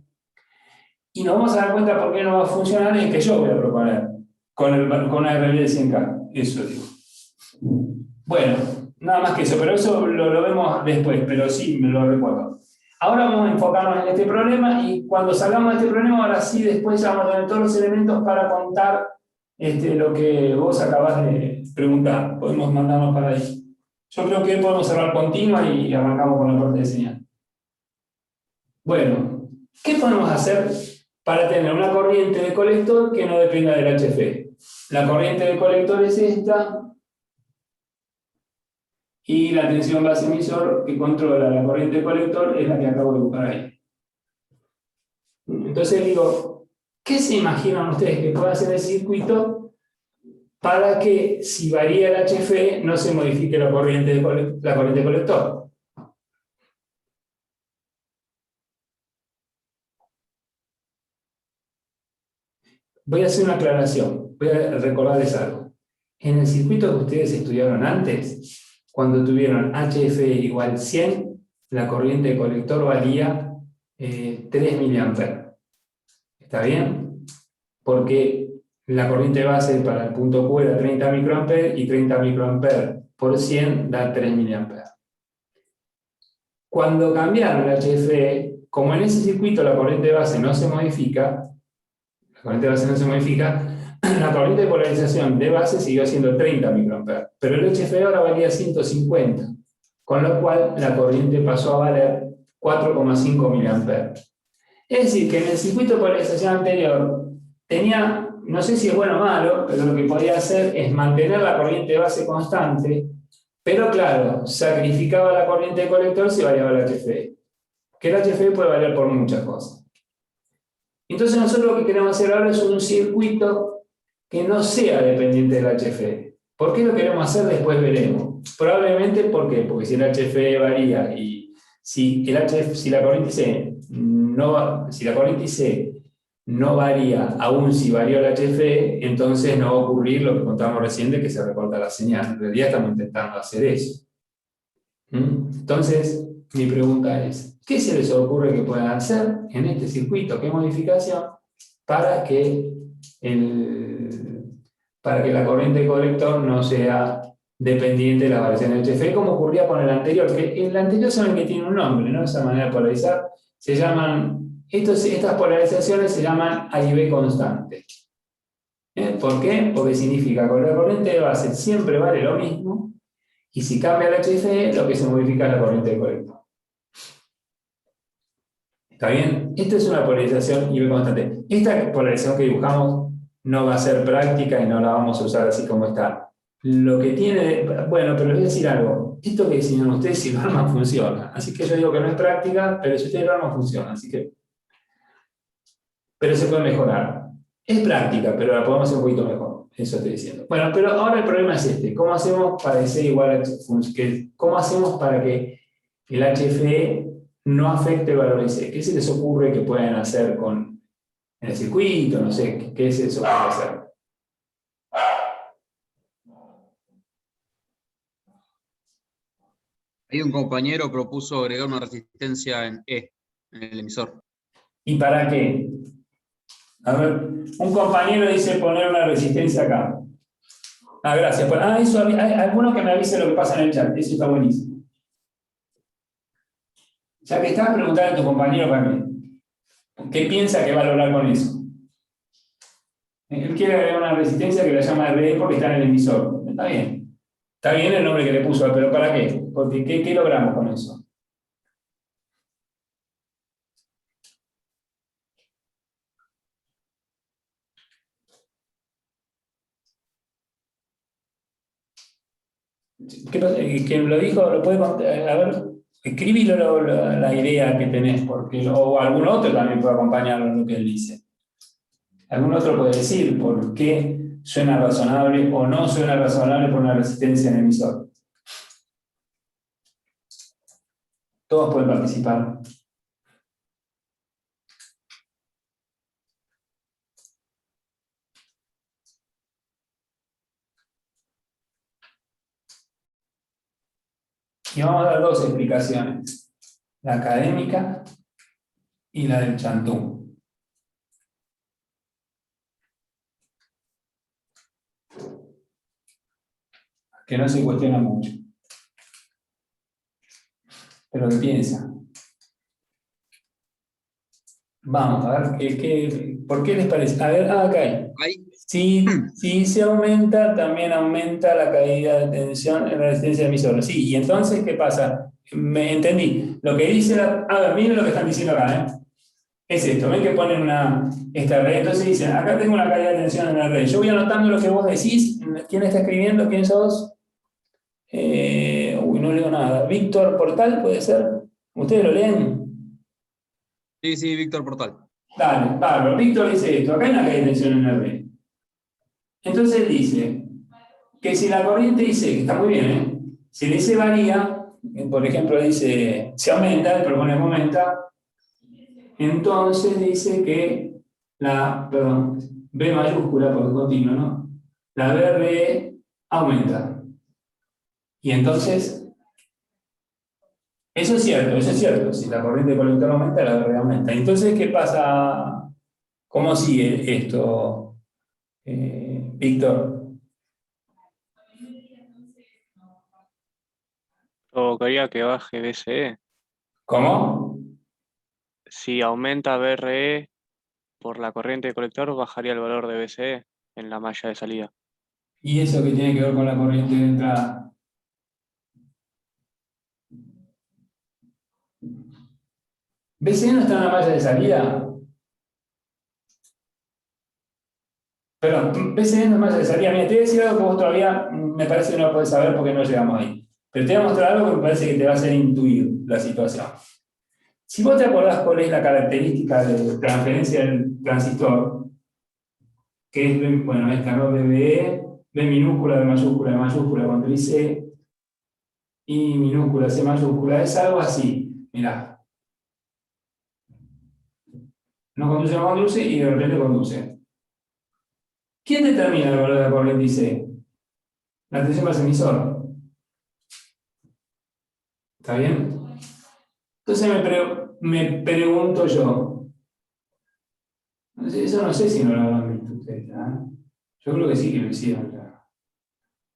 Y nos vamos a dar cuenta por qué no va a funcionar el que yo voy a proponer con una RB de 100K. Eso digo. Bueno, nada más que eso, pero eso lo vemos después, pero sí me lo recuerdo. Ahora vamos a enfocarnos en este problema, y cuando salgamos de este problema, ahora sí, después ya vamos a tener todos los elementos para contar lo que vos acabas de preguntar. Podemos mandarnos para ahí. Yo creo que podemos cerrar continua y arrancamos con la parte de señal. Bueno, ¿qué podemos hacer para tener una corriente de colector que no dependa del HF? La corriente de colector es esta, y la tensión base emisor que controla la corriente de colector es la que acabo de buscar ahí. Entonces digo, ¿qué se imaginan ustedes que pueda hacer el circuito para que, si varía el HF, no se modifique la corriente de colector? Voy a hacer una aclaración, voy a recordarles algo. En el circuito que ustedes estudiaron antes, cuando tuvieron HF igual 100, la corriente de colector valía 3 mA. ¿Está bien? Porque la corriente base para el punto Q era 30 microamperes, y 30 microamperes por 100 da 3 mA. Cuando cambiaron el HF, como en ese circuito la corriente base no se modifica, la corriente de polarización de base siguió siendo 30 microamperes, pero el HF ahora valía 150, con lo cual la corriente pasó a valer 4,5 mA. Es decir, que en el circuito de polarización anterior tenía, no sé si es bueno o malo, pero lo que podía hacer es mantener la corriente base constante, pero claro, sacrificaba la corriente de colector si variaba el HF, que el HF puede variar por muchas cosas. Entonces nosotros lo que queremos hacer ahora es un circuito que no sea dependiente del HF. ¿Por qué lo queremos hacer? Después veremos. Probablemente, ¿por qué? Porque si el HF varía y si la corriente C no varía, aún si varió el HF, entonces no va a ocurrir lo que contábamos recién de que se recorta la señal. En realidad estamos intentando hacer eso. Entonces, mi pregunta es, ¿qué se les ocurre que puedan hacer en este circuito? ¿Qué modificación para que la corriente de colector no sea dependiente de las variaciones de HF, como ocurría con el anterior, que el anterior saben que tiene un nombre, ¿no? Esa manera de polarizar, se llaman, estas polarizaciones se llaman A y B constantes. ¿Por qué? Porque significa que la corriente de base siempre vale lo mismo, y si cambia el HF, lo que se modifica es la corriente de colector. ¿Está bien? Esto es una polarización I-B constante. Esta polarización que dibujamos no va a ser práctica y no la vamos a usar así como está. Lo que tiene, bueno, pero les voy a decir algo. Esto que diseñan ustedes, si lo arman, funciona. Así que yo digo que no es práctica, pero si ustedes lo arman, funciona. Así que, pero se puede mejorar. Es práctica, pero la podemos hacer un poquito mejor. Eso estoy diciendo. Bueno, pero ahora el problema es este. ¿Cómo hacemos para que sea igual a cómo hacemos para que el HFE no afecte el valor IC? ¿Qué se les ocurre que pueden hacer en el circuito? No sé, ¿qué se les ocurre hacer? Ahí un compañero propuso agregar una resistencia en E, en el emisor. ¿Y para qué? A ver, un compañero dice poner una resistencia acá. Ah, gracias. Eso, hay alguno que me avise lo que pasa en el chat. Eso está buenísimo. Ya que estás preguntando a tu compañero también, ¿qué piensa que va a lograr con eso? Él quiere agregar una resistencia que la llama RE porque está en el emisor. Está bien. Está bien el nombre que le puso, pero ¿para qué? Porque ¿qué logramos con eso? ¿Quién lo dijo? ¿Lo puede contar? A ver, escribilo la idea que tenés, porque, o algún otro también puede acompañarlo en lo que él dice. Algún otro puede decir por qué suena razonable o no suena razonable por una resistencia en el emisor. Todos pueden participar. Y vamos a dar dos explicaciones. La académica y la del Chantú. Que no se cuestiona mucho. Pero que piensa. Vamos, a ver, ¿por qué les parece? A ver, acá hay. Ahí. Si se aumenta, también aumenta la caída de tensión en la resistencia del emisor. Sí, y entonces, ¿qué pasa? Me entendí. Lo que dice a ver, miren lo que están diciendo acá, ¿eh? Es esto, ven que ponen esta red, entonces dicen, acá tengo una caída de tensión en la red. Yo voy anotando lo que vos decís. ¿Quién está escribiendo? ¿Quién sos? No leo nada. Víctor Portal, ¿puede ser? ¿Ustedes lo leen? Sí, Víctor Portal. Dale, bárbaro. Víctor dice esto, acá hay una caída de tensión en la red. Entonces dice que si la corriente IC, que está muy bien, ¿eh? Si el IC varía, por ejemplo dice, se aumenta, el propone aumenta, entonces dice que B mayúscula, porque es continuo, ¿no? La BRE aumenta. Y entonces, eso es cierto, si la corriente de colector aumenta, la BRE aumenta. Entonces, ¿qué pasa? ¿Cómo sigue esto, Víctor? Provocaría que baje BCE. ¿Cómo? Si aumenta BRE por la corriente de colector, bajaría el valor de BCE en la malla de salida. ¿Y eso qué tiene que ver con la corriente de entrada? ¿BCE no está en la malla de salida? Perdón, BCE no es malla de salida. Mira, te voy a decir algo que vos todavía me parece que no lo podés saber porque no llegamos ahí. Pero te voy a mostrar algo que me parece que te va a hacer intuir la situación. Si vos te acordás cuál es la característica de transferencia del transistor, que es, bueno, esta, ¿no? BBE, B minúscula, B mayúscula, cuando dice I minúscula, C mayúscula, es algo así. Mirá. No conduce y de repente conduce. ¿Quién determina el valor de la corriente IC? La tensión más emisor. ¿Está bien? Entonces me pregunto yo. Eso no sé si no lo habrán visto ustedes. ¿Eh? Yo creo que sí que lo hicieron ya.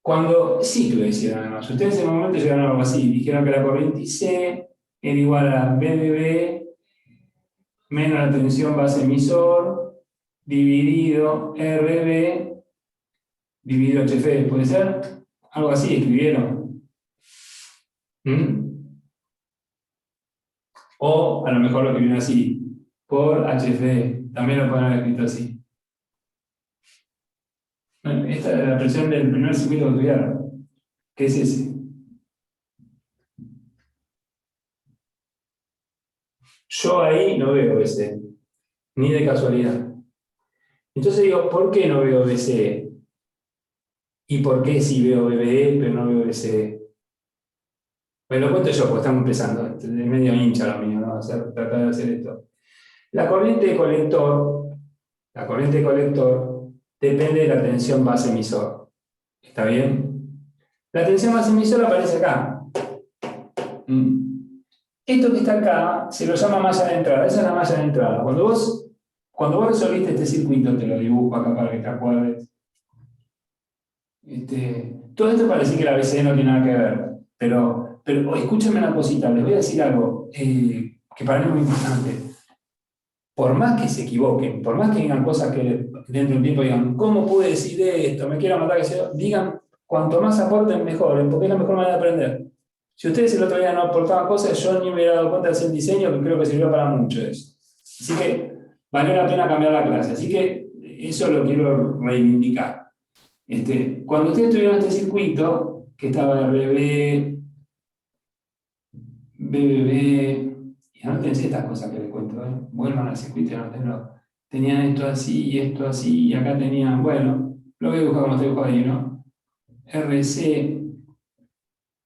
Cuando sí que lo hicieron además, ustedes en ese momento llegaron a algo así, dijeron que la corriente IC era igual a BBB menos la tensión base emisor dividido RB dividido HF, ¿puede ser? Algo así escribieron. O a lo mejor lo escribieron así, por HF, también lo pueden haber escrito así. Esta es la presión del primer circuito que estudiaron. ¿Qué es ese? Yo ahí no veo BCE, ni de casualidad. Entonces digo, ¿por qué no veo BCE? ¿Y por qué sí veo BBE, pero no veo BCE? Bueno, lo cuento yo, porque estamos empezando. Es medio hincha lo mío, ¿no? Tratar de hacer esto. La corriente de colector depende de la tensión base emisor. ¿Está bien? La tensión base emisor aparece acá. Esto que está acá se lo llama malla de entrada. Esa es la malla de entrada. Cuando vos resolviste este circuito, te lo dibujo acá para que te acuerdes. Todo esto parece que la BCE no tiene nada que ver. Pero escúchenme una cosita, les voy a decir algo que para mí es muy importante. Por más que se equivoquen, por más que digan cosas que dentro de un tiempo digan, ¿cómo pude decir esto? Me quiero matar, que sea. Digan, cuanto más aporten, mejor, porque es la mejor manera de aprender. Si ustedes el otro día no aportaban cosas, yo ni me hubiera dado cuenta de hacer diseño, que creo que sirvió para mucho eso. Así que valió la pena cambiar la clase. Así que eso lo quiero reivindicar. Cuando ustedes tuvieron este circuito, que estaba RB, BBB, y anótense estas cosas que les cuento, vuelvan al circuito y anótenlo. Tenían esto así y esto así, y acá tenían, bueno, lo voy a dibujar como te dibujo ahí, ¿no? RC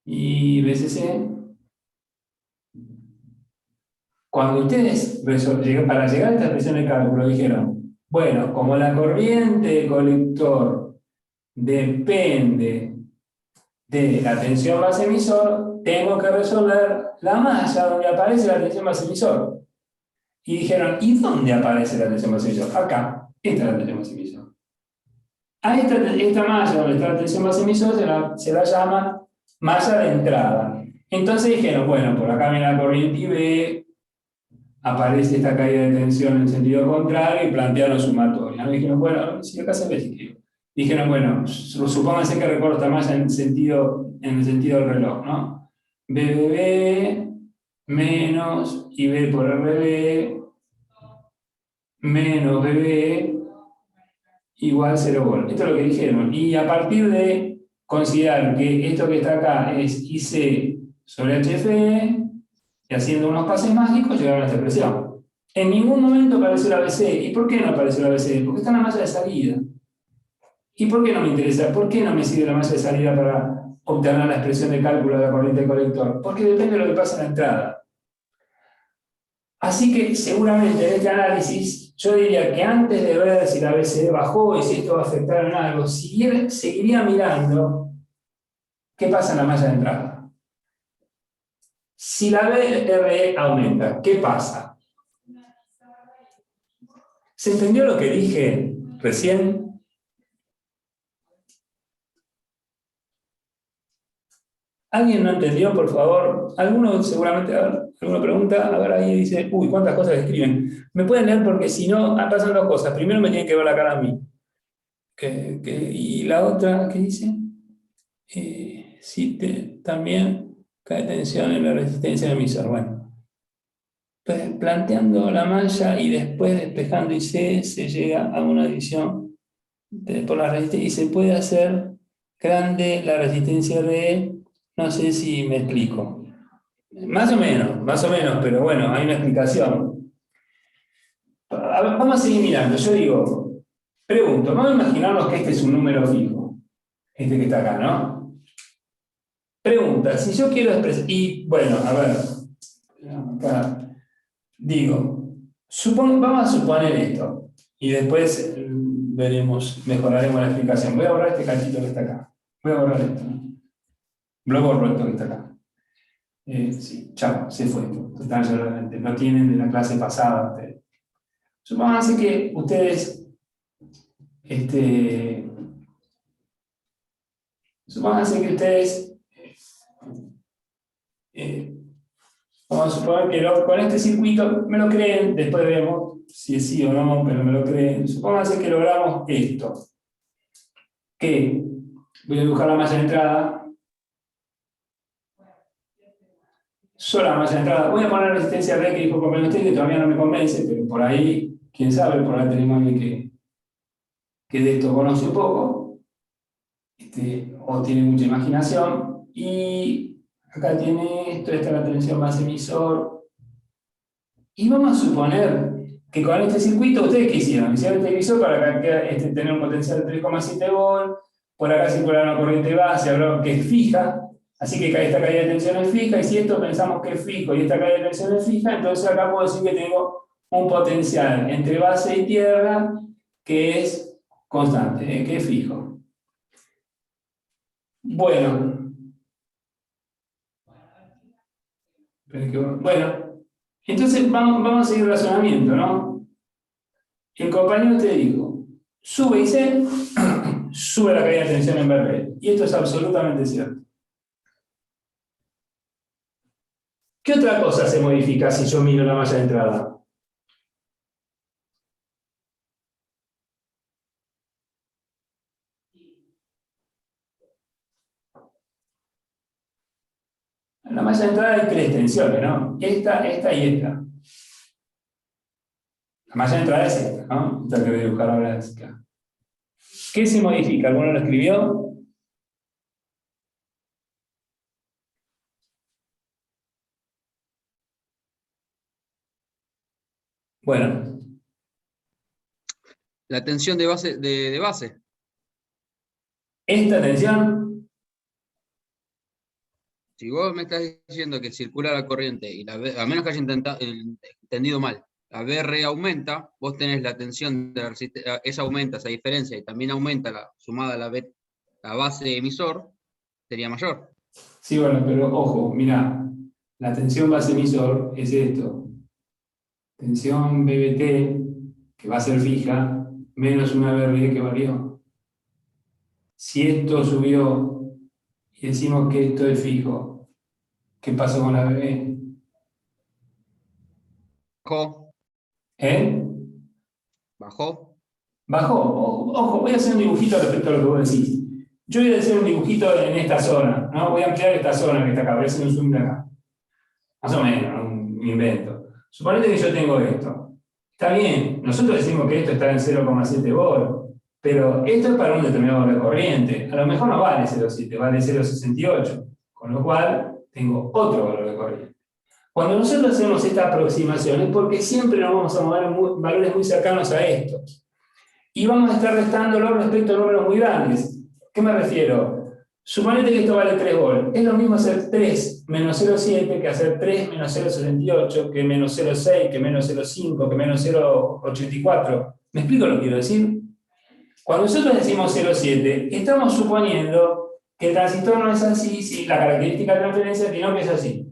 y BCC. Cuando ustedes, para llegar a esta expresión de cálculo, dijeron, bueno, como la corriente de colector depende de la tensión base emisor, tengo que resolver la malla donde aparece la tensión base emisor. Y dijeron, ¿y dónde aparece la tensión base emisor? Acá, esta es la tensión base emisor. A esta malla donde está la tensión base emisor se la llama malla de entrada. Entonces dijeron, bueno, por acá viene la corriente IB, aparece esta caída de tensión en sentido contrario y plantearon sumatoria. ¿No? Dijeron, bueno, si acá se ve, escribo. Dijeron, bueno, supónganse que recorro esta malla en el sentido del reloj, ¿no? BBB menos IB por RB menos BB igual 0 volt. Esto es lo que dijeron. Y a partir de considerar que esto que está acá es IC sobre HF, y haciendo unos pases mágicos llegaron a esta expresión. En ningún momento apareció la BC. ¿Y por qué no apareció la BC? Porque está en la malla de salida. ¿Y por qué no me interesa? ¿Por qué no me sirve la malla de salida para obtener la expresión de cálculo de la corriente de colector? Porque depende de lo que pasa en la entrada. Así que seguramente en este análisis yo diría que antes de ver si la BCD bajó y si esto va a afectar en algo, seguiría mirando qué pasa en la malla de entrada. Si la BRE aumenta, ¿qué pasa? ¿Se entendió lo que dije recién? ¿Alguien no entendió, por favor? Alguno seguramente, a ver, alguna pregunta, a ver, ahí dice, uy, cuántas cosas escriben. Me pueden leer porque si no, pasan dos cosas. Primero me tienen que ver la cara a mí. Y la otra, ¿qué dice? También cae tensión en la resistencia del emisor. Bueno, pues planteando la malla y después despejando IC, se llega a una división por la resistencia y se puede hacer grande la resistencia RE. No sé si me explico. Más o menos, pero bueno, hay una explicación. A ver, vamos a seguir mirando. Yo digo, pregunto, vamos a imaginarnos que este es un número fijo. Este que está acá, ¿no? Pregunta, si yo quiero expresar... Y bueno, a ver, acá digo, vamos a suponer esto. Y después mejoraremos la explicación. Voy a borrar este cachito que está acá. Voy a borrar esto. Lo borro esto que está acá. Sí, chao, se fue. Total, realmente lo tienen de la clase pasada. Supongamos que ustedes Supónganse que ustedes, vamos a suponer que con este circuito me lo creen, después vemos si es sí o no, pero me lo creen. Supónganse que logramos esto, que voy a dibujar la malla de entrada, sola malla de entrada, voy a poner resistencia R que dijo compañero usted, que todavía no me convence, pero por ahí, quién sabe, por ahí tenemos alguien que de esto conoce un poco, o tiene mucha imaginación, y acá tiene esto, esta es la tensión base emisor, y vamos a suponer que con este circuito, ¿ustedes qué hicieron? Hicieron este emisor para acá, tener un potencial de 3,7 volt, por acá circular una corriente base, que es fija, así que esta caída de tensión es fija, y si esto pensamos que es fijo y esta caída de tensión es fija, entonces acá puedo decir que tengo un potencial entre base y tierra que es constante, que es fijo. Bueno, entonces vamos a seguir el razonamiento, ¿no? El compañero te dijo, sube y C, sube la caída de tensión en BR. Y esto es absolutamente cierto. ¿Qué otra cosa se modifica si yo miro la malla de entrada? En la malla de entrada hay tres tensiones, ¿no? Esta y esta. La malla de entrada es esta, ¿no? Esta que voy a dibujar ahora es acá. ¿Qué se modifica? ¿Alguno lo escribió? Bueno. La tensión de base, de base. Esta tensión, Si vos me estás diciendo que circula la corriente, y a menos que haya entendido mal, la BR aumenta, vos tenés la tensión de la resistencia, esa aumenta, esa diferencia, y también aumenta sumada a la base emisor, sería mayor. sí, bueno, pero ojo, mirá, la tensión base emisor es esto. Tensión BBT, que va a ser fija, menos una BR que varió. Si esto subió y decimos que esto es fijo, ¿qué pasó con la BB? Bajó, ¿Eh? bajó. Bajó. Ojo, voy a hacer un dibujito respecto a lo que vos decís. Yo voy a hacer un dibujito en esta zona, ¿no? Voy a ampliar esta zona que está acá, voy a hacer un zoom de acá. Más o menos, ¿no? Un invento. Suponete que yo tengo esto. Está bien, nosotros decimos que esto está en 0,7 volt, pero esto es para un determinado valor de corriente. A lo mejor no vale 0,7, vale 0,68, con lo cual tengo otro valor de corriente. Cuando nosotros hacemos esta aproximación es porque siempre nos vamos a mover en valores muy cercanos a estos. Y vamos a estar restándolo respecto a números muy grandes. ¿Qué me refiero? Suponete que esto vale 3 volt. Es lo mismo hacer 3 menos 0,7 que hacer 3 menos 0,78, que menos 0,6, que menos 0,5, que menos 0,84. ¿Me explico lo que quiero decir? Cuando nosotros decimos 0,7, estamos suponiendo que el transistor no es así, si la característica de transferencia, sino que es así.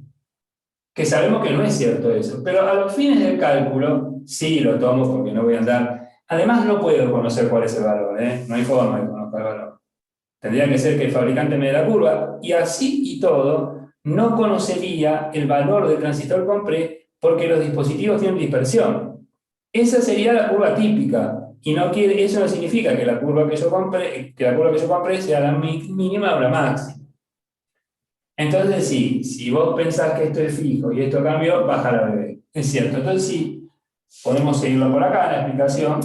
Que sabemos que no es cierto eso. Pero a los fines del cálculo, sí lo tomo porque no voy a andar. Además, no puedo conocer cuál es el valor, ¿eh? No hay forma de conocer el valor. Tendría que ser que el fabricante me dé la curva, y así y todo, no conocería el valor del transistor compré porque los dispositivos tienen dispersión. Esa sería la curva típica, y eso no significa que la curva que yo compré sea la mínima o la máxima. Entonces, sí, si vos pensás que esto es fijo y esto cambió, baja la BB. Es cierto. Entonces, sí, podemos seguirlo por acá, la explicación.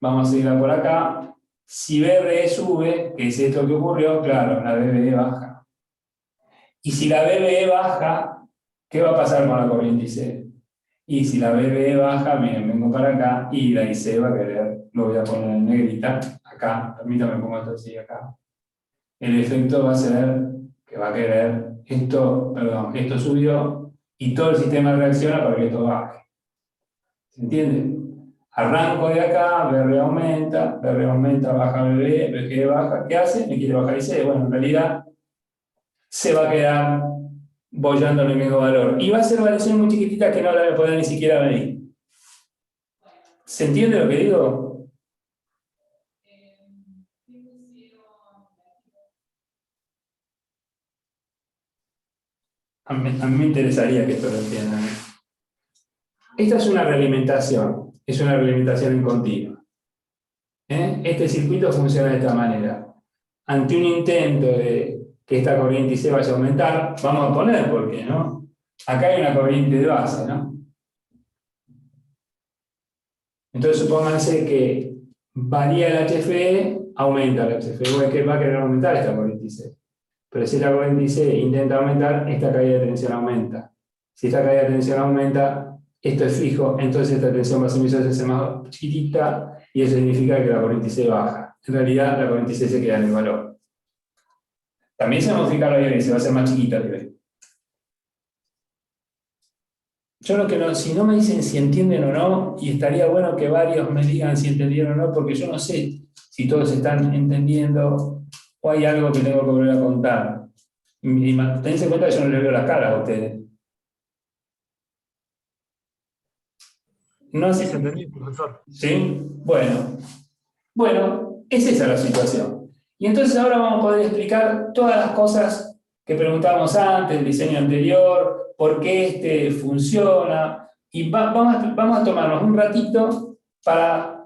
Vamos a seguirla por acá. Si BRE sube, que es esto que ocurrió, claro, la BBE baja. Y si la BBE baja, ¿qué va a pasar con la corriente IC? Y si la BBE baja, miren, vengo para acá y la IC va a querer, lo voy a poner en negrita, acá, permítame pongo esto así acá. El efecto va a ser que va a querer, esto subió y todo el sistema reacciona para que esto baje. ¿Se entiende? Arranco de acá, BR aumenta, baja BB, BG baja, ¿qué hace? Me quiere bajar IC. Bueno, en realidad se va a quedar bollando en el mismo valor. Y va a ser variación muy chiquitita que no la voy a poder ni siquiera medir. ¿Se entiende lo que digo? a mí me interesaría que esto lo entiendan. Esta es una realimentación en continua. Este circuito funciona de esta manera. Ante un intento de que esta corriente IC vaya a aumentar, vamos a poner por qué, ¿no? Acá hay una corriente de base, ¿no? Entonces supónganse que varía el HFE, aumenta el HFE, o es que va a querer aumentar esta corriente IC. Pero si esta corriente IC intenta aumentar, esta caída de tensión aumenta. Si esta caída de tensión aumenta, esto es fijo, entonces esta tensión va a ser más chiquitita y eso significa que la corriente IC baja. En realidad, la corriente IC se queda en el valor. También se modifica la IB, se va a hacer más chiquita la IB. Yo lo que no, si no me dicen si entienden o no, y estaría bueno que varios me digan si entendieron o no, porque yo no sé si todos están entendiendo o hay algo que tengo que volver a contar. Y tenés en cuenta que yo no les veo la cara a ustedes. No sé. Sí, se entendí, profesor. ¿Sí? Bueno, es esa la situación. Y entonces ahora vamos a poder explicar todas las cosas que preguntábamos antes, el diseño anterior, por qué este funciona, y vamos a tomarnos un ratito para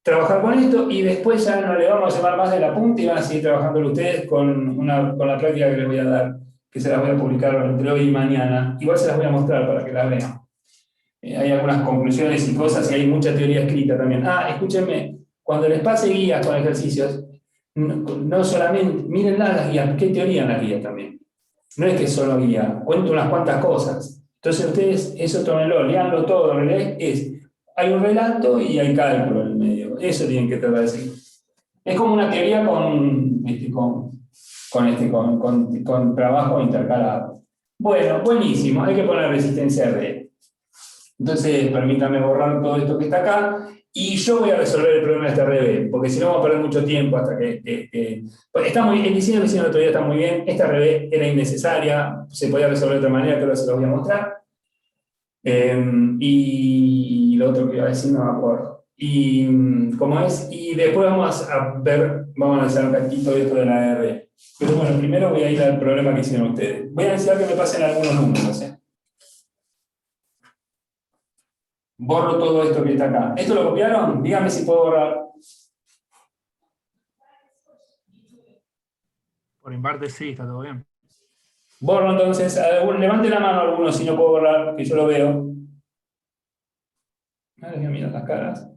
trabajar con esto y después ya no le vamos a llevar más de la punta y van a seguir trabajando ustedes con la práctica que les voy a dar, que se las voy a publicar entre hoy y mañana. Igual se las voy a mostrar para que las vean. Hay algunas conclusiones y cosas y hay mucha teoría escrita también. Escúchenme, cuando les pase guías con ejercicios, no solamente, miren las guías, ¿qué teoría en las guías también? No es que solo guía, cuento unas cuantas cosas. Entonces ustedes, eso tómenlo, leanlo todo, en realidad hay un relato y hay cálculo en el medio. Eso tienen que tratar de decir. Es como una teoría con trabajo intercalado. Bueno, buenísimo, hay que poner resistencia R. Entonces, permítanme borrar todo esto que está acá y yo voy a resolver el problema de este RB, porque si no vamos a perder mucho tiempo hasta pues está muy, el diseño que hicieron el otro día está muy bien, esta RB era innecesaria, se podía resolver de otra manera, que ahora se lo voy a mostrar. Y lo otro que iba a decir no me acuerdo. Y después vamos a hacer un cachito de esto de la RB. Pero bueno, primero voy a ir al problema que hicieron ustedes. Voy a necesitar que me pasen algunos números, Borro todo esto que está acá. ¿Esto lo copiaron? Díganme si puedo borrar. Por mi parte sí, está todo bien. Borro entonces. Levante la mano algunos si no puedo borrar, que yo lo veo. Ahora voy a mirar las caras.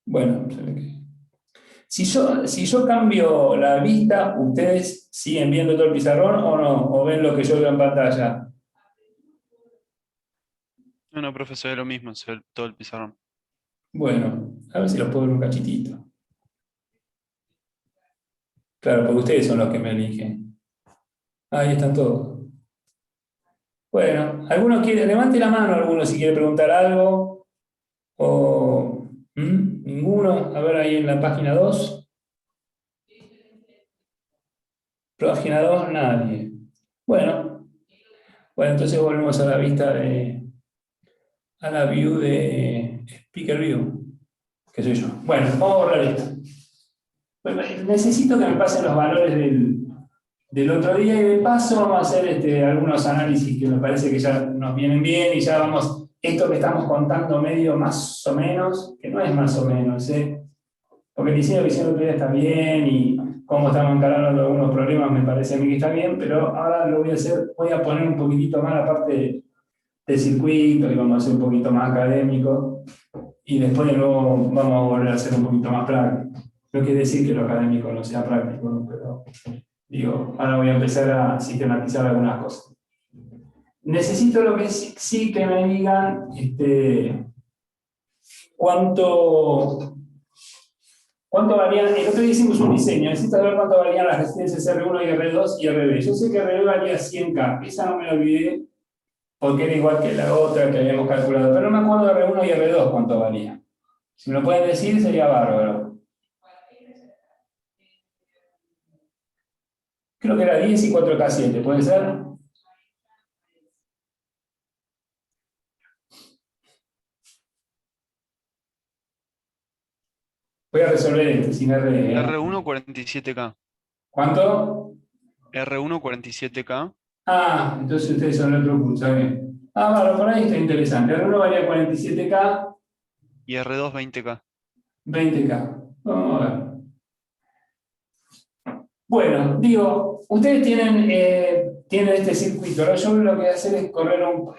Bueno, se ve que... Si yo cambio la vista, ¿ustedes siguen viendo todo el pizarrón o no? ¿O ven lo que yo veo en pantalla? No, profesor, es lo mismo, se ve todo el pizarrón. Bueno, a ver si los puedo ver un cachitito. Claro, porque ustedes son los que me eligen. Ahí están todos. Bueno, ¿alguno quiere? Levante la mano alguno si quiere preguntar algo. O ninguno. A ver ahí en la página 2. Página 2, nadie. Bueno, entonces volvemos a la vista a la view de Speaker View, que soy yo. Bueno, vamos a borrar esto. Bueno, necesito que me pasen los valores del otro día y de paso vamos a hacer algunos análisis que me parece que ya nos vienen bien y ya vamos, esto que estamos contando medio más o menos, que no es más o menos, porque el diseño que hicieron el otro día está bien y cómo estamos encarando algunos problemas me parece a mí que está bien, pero ahora lo voy a hacer, voy a poner un poquitito más la parte del circuito y vamos a hacer un poquito más académico y después de nuevo vamos a volver a hacer un poquito más práctico. No quiere decir que lo académico no sea práctico, ¿no? Pero digo, ahora voy a empezar a sistematizar algunas cosas. Necesito lo que sí que me digan cuánto varían. El otro día hicimos un diseño, necesito saber cuánto varían las resistencias R1 y R2 y RB. Yo sé que RB valía 100K, esa no me la olvidé porque era igual que la otra que habíamos calculado, pero no me acuerdo de R1 y R2 cuánto valía. Si me lo pueden decir sería bárbaro. Creo que era 10 y 4K7, ¿puede ser? Voy a resolver sin RD. R1 47K. ¿Cuánto? R1 47K. Ah, entonces ustedes son el otro curso, bien. Ah, bueno, por ahí está interesante. R1 valía 47K, Y R2 20K. 20K. Vamos a ver. Bueno, digo, ustedes tienen este circuito. Ahora yo lo que voy a hacer es correr un...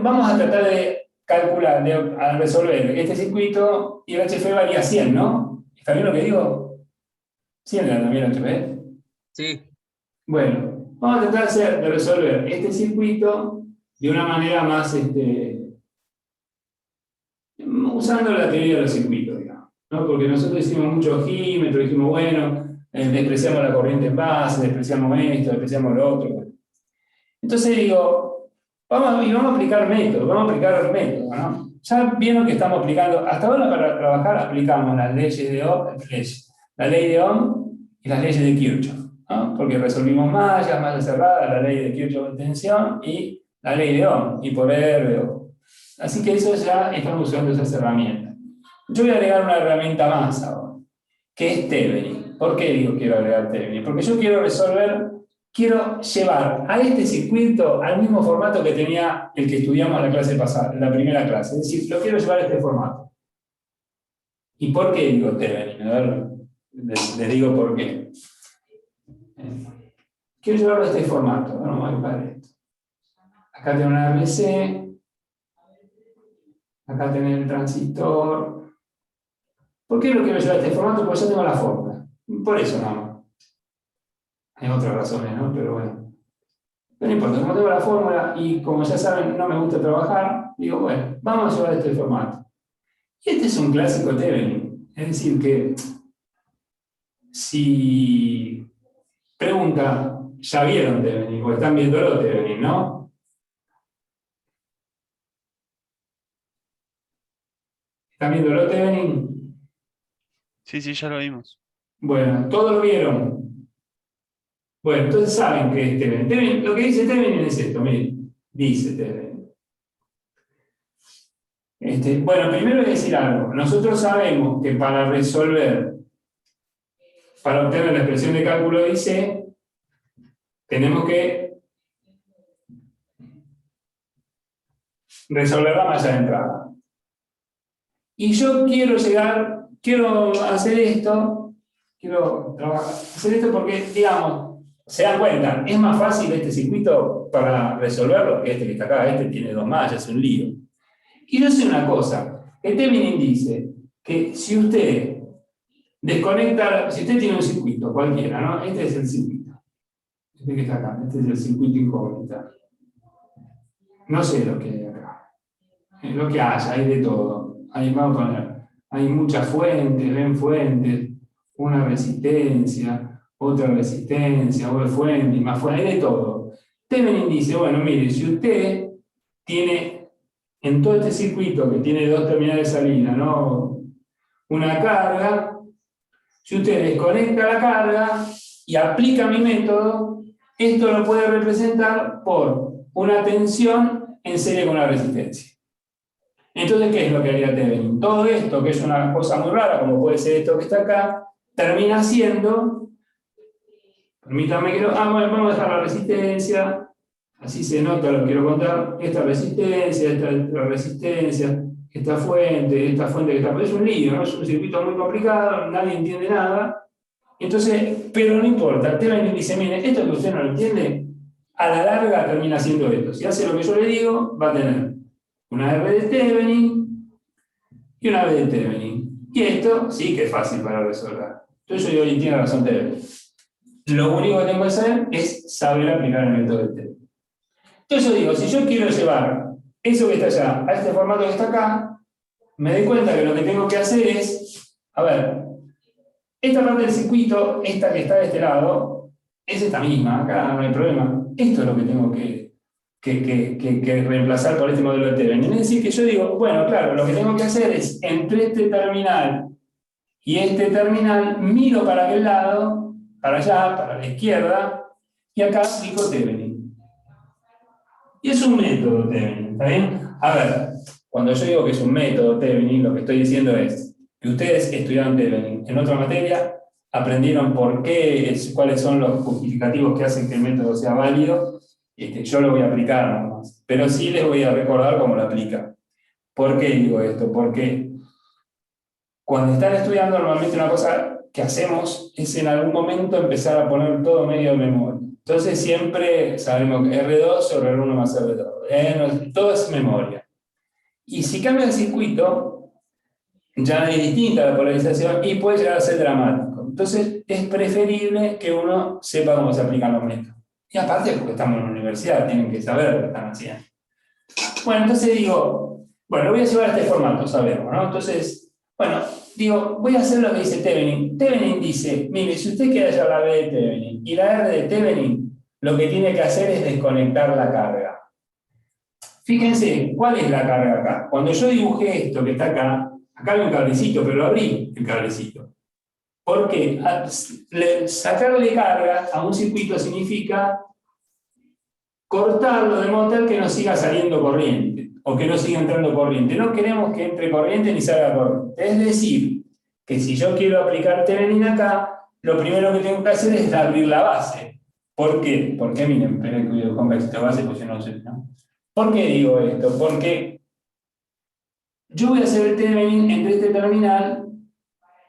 vamos a tratar de calcular, a resolver este circuito y el HF valía 100, ¿no? ¿Está bien lo que digo? 100 era también el HF. Sí, Bueno, vamos a tratar de resolver este circuito de una manera más, usando la teoría de los circuitos, digamos, ¿no? Porque nosotros hicimos mucho ojímetro, dijimos, bueno, despreciamos la corriente en base, despreciamos esto, despreciamos lo otro. Bueno. Entonces digo, vamos a aplicar métodos, vamos a aplicar métodos, ¿no? Ya vieron que estamos aplicando, hasta ahora para trabajar aplicamos las leyes de Ohm, la ley de Ohm y las leyes de Kirchhoff, ¿no? Porque resolvimos mallas cerradas, la ley de Kirchhoff de tensión y la ley de Ohm, I por R. Así que eso ya estamos usando esas herramientas. Yo voy a agregar una herramienta más ahora, que es Thevenin. ¿Por qué digo quiero agregar Thevenin? Porque yo quiero llevar a este circuito al mismo formato que tenía el que estudiamos la clase pasada, en la primera clase. Es decir, lo quiero llevar a este formato. ¿Y por qué digo Thevenin? A ver, les digo por qué. Quiero llevarlo a este formato. Vamos a buscar esto. Acá tengo una RC. Acá tenés el transistor. ¿Por qué lo quiero llevar a este formato? Porque ya tengo la fórmula. Por eso nada más. Hay otras razones, ¿no? Pero bueno. Pero no importa, como tengo la fórmula y como ya saben, no me gusta trabajar, digo, bueno, vamos a llevar este formato. Y este es un clásico Thevenin. Es decir, que si pregunta, ya vieron Thevenin, o están viéndolo Thevenin, ¿no? ¿Están viéndolo Thevenin? Sí, ya lo vimos. Bueno, todos lo vieron. Bueno, entonces saben que es Thevenin. Lo que dice Thevenin es esto, miren. Dice Thevenin. Bueno, primero voy a decir algo. Nosotros sabemos que para obtener la expresión de cálculo de IC, tenemos que resolver la malla de entrada. Y yo quiero hacer esto porque, digamos, se dan cuenta, es más fácil este circuito para resolverlo que este que está acá. Este tiene 2 mallas, es un lío. Y yo sé una cosa, que Thevenin dice que si usted desconecta, si usted tiene un circuito cualquiera, ¿no? Este es el circuito. Este que está acá, este es el circuito incógnita. No sé lo que hay acá. Lo que haya, hay de todo. Vamos a poner, hay muchas fuentes, ven fuentes, una resistencia, otra resistencia, otra fuente, y más fuente, hay de todo. Thevenin dice, bueno, mire, si usted tiene en todo este circuito que tiene 2 terminales de salida, ¿no? Una carga, si usted desconecta la carga y aplica mi método, esto lo puede representar por una tensión en serie con la resistencia. Entonces, ¿qué es lo que haría Thevenin? Todo esto, que es una cosa muy rara, como puede ser esto que está acá, termina siendo, permítanme que vamos a dejar la resistencia, así se nota, lo quiero contar, esta resistencia, esta fuente que está, es un lío, ¿no? Es un circuito muy complicado, nadie entiende nada. Entonces, pero no importa, Thevenin dice, mire, esto que usted no lo entiende, a la larga termina siendo esto. Si hace lo que yo le digo, va a tener una R de Thevenin y una B de Thevenin. Y esto sí que es fácil para resolver. Entonces yo digo, y tiene razón Thevenin. Lo único que tengo que hacer es saber aplicar el método de Thevenin. Entonces yo digo, si yo quiero llevar eso que está allá a este formato que está acá, me doy cuenta que lo que tengo que hacer es, a ver, esta parte del circuito, esta que está de este lado, es esta misma, acá no hay problema. Esto es lo que tengo que reemplazar por este modelo de Thevenin. Es decir, que yo digo, bueno, claro, lo que tengo que hacer es, entre este terminal y este terminal, miro para aquel lado, para allá, para la izquierda, y acá aplico Thevenin. Y es un método Thevenin, ¿está bien? A ver, cuando yo digo que es un método Thevenin, lo que estoy diciendo es que ustedes estudiaron Thevenin en otra materia, aprendieron por qué, cuáles son los justificativos que hacen que el método sea válido, yo lo voy a aplicar nomás. Pero sí les voy a recordar cómo lo aplica. ¿Por qué digo esto? Porque cuando están estudiando, normalmente una cosa que hacemos es en algún momento empezar a poner todo medio de memoria. Entonces siempre sabemos que R2 sobre R1 más R2. Todo es memoria. Y si cambia el circuito, ya es distinta la polarización y puede llegar a ser dramático. Entonces es preferible que uno sepa cómo se aplican los métodos. Y aparte, porque estamos en la universidad, tienen que saber lo que están haciendo. Bueno, entonces digo, bueno, lo voy a llevar a este formato, sabemos, ¿no? Entonces, bueno, digo, voy a hacer lo que dice Thevenin. Thevenin dice, mire, si usted quiere hallar la B de Thevenin y la R de Thevenin, lo que tiene que hacer es desconectar la carga. Fíjense, ¿cuál es la carga acá? Cuando yo dibujé esto que está acá, acá hay un cablecito, pero lo abrí el cablecito. ¿Por qué? Sacarle carga a un circuito significa cortarlo de modo tal que no siga saliendo corriente, o que no siga entrando corriente. No queremos que entre corriente ni salga corriente. Es decir, que si yo quiero aplicar Thevenin acá, lo primero que tengo que hacer es abrir la base. ¿Por qué? Porque miren, esperen que yo ponga esta base, pues yo no sé, ¿no? ¿Por qué digo esto? Porque yo voy a hacer el Thevenin entre este terminal,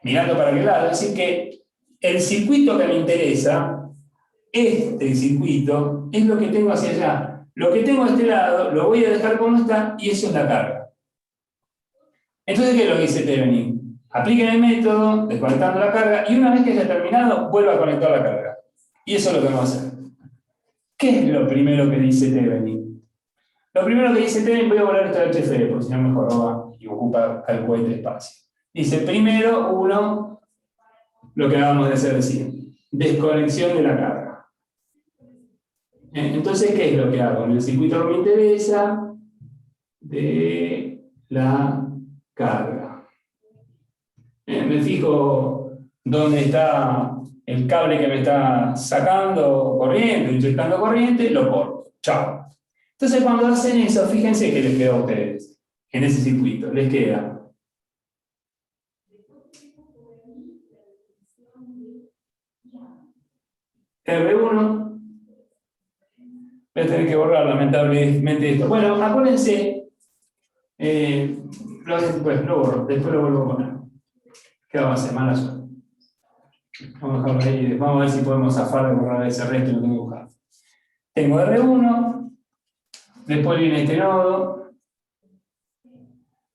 mirando para aquel lado, es decir que el circuito que me interesa, este circuito, es lo que tengo hacia allá. Lo que tengo a este lado, lo voy a dejar como está, y eso es la carga. Entonces, ¿qué es lo que dice Thevenin? Apliquen el método, desconectando la carga, y una vez que haya terminado, vuelva a conectar la carga. Y eso es lo que vamos a hacer. ¿Qué es lo primero que dice Thevenin? Lo primero que dice Thevenin, voy a volar esto del HFE, porque si no me joroba y ocupa el cohete espacio. Dice, primero, uno, lo que acabamos de hacer recién, desconexión de la carga. Entonces, ¿qué es lo que hago? En el circuito que me interesa, de la carga. Me fijo dónde está el cable que me está sacando corriente, inyectando corriente, lo corto. Chao. Entonces, cuando hacen eso, fíjense que les queda a ustedes, en ese circuito, les queda R1, voy a tener que borrar lamentablemente esto. Bueno, acuérdense, pues lo borro, después lo vuelvo a poner. Queda más semana sola. Vamos a dejarlo ahí, vamos a ver si podemos zafar de borrar ese resto y lo tengo que buscar. Tengo R1, después viene este nodo,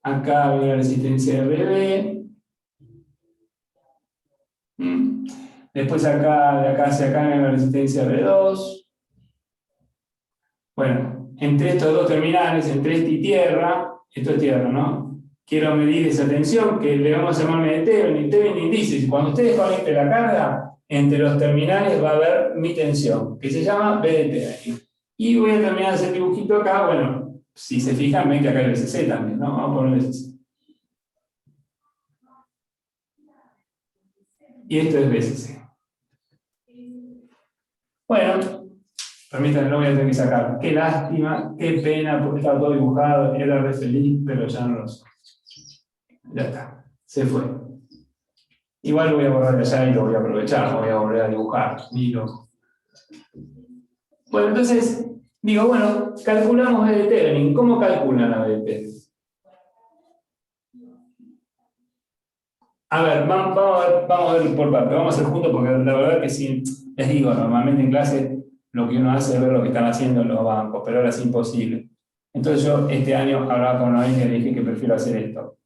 acá viene la resistencia RB. Después acá, de acá hacia acá, viene la resistencia R2. Bueno, entre estos dos terminales, entre este y tierra, esto es tierra, ¿no? Quiero medir esa tensión que le vamos a llamarme de Thevenin. Thevenin dice, cuando ustedes conecten la carga, entre los terminales va a haber mi tensión, que se llama B de Thevenin. Y voy a terminar ese dibujito acá, bueno, si se fijan, ven que acá hay BCC también, ¿no? Vamos a poner BCC. Y esto es BCC. Bueno, permítanme, lo voy a tener que sacar. Qué lástima, qué pena, porque estaba todo dibujado, era re feliz, pero ya no lo soy. Ya está, se fue. Igual lo voy a borrar de allá y lo voy a aprovechar, no voy a volver a dibujar, ni loco. Bueno, entonces, digo, bueno, calculamos B de Thevenin. ¿Cómo calculan la B de Thevenin? A ver, vamos a ver por parte, vamos a hacer juntos, porque la verdad que sí, les digo, normalmente en clase lo que uno hace es ver lo que están haciendo en los bancos, pero ahora es imposible. Entonces yo este año hablaba con una amiga y le dije que prefiero hacer esto.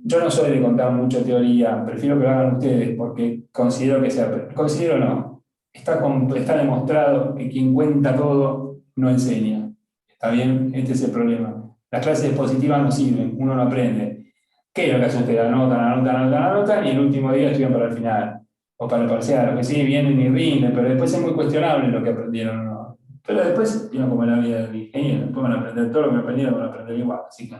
Yo no soy de contar mucho teoría, prefiero que lo hagan ustedes, porque considero que sea, considero no, está demostrado que quien cuenta todo no enseña. ¿Está bien? Este es el problema. Las clases expositivas no sirven, uno no aprende. ¿Qué es lo que hacen ustedes? Anotan, y el último día estudian para el final, o para el parcial, lo que sí, vienen y rinden, pero después es muy cuestionable lo que aprendieron, ¿no? Pero después, como la vida del ingeniero, después van a aprender todo lo que aprendieron, van a aprender igual, así que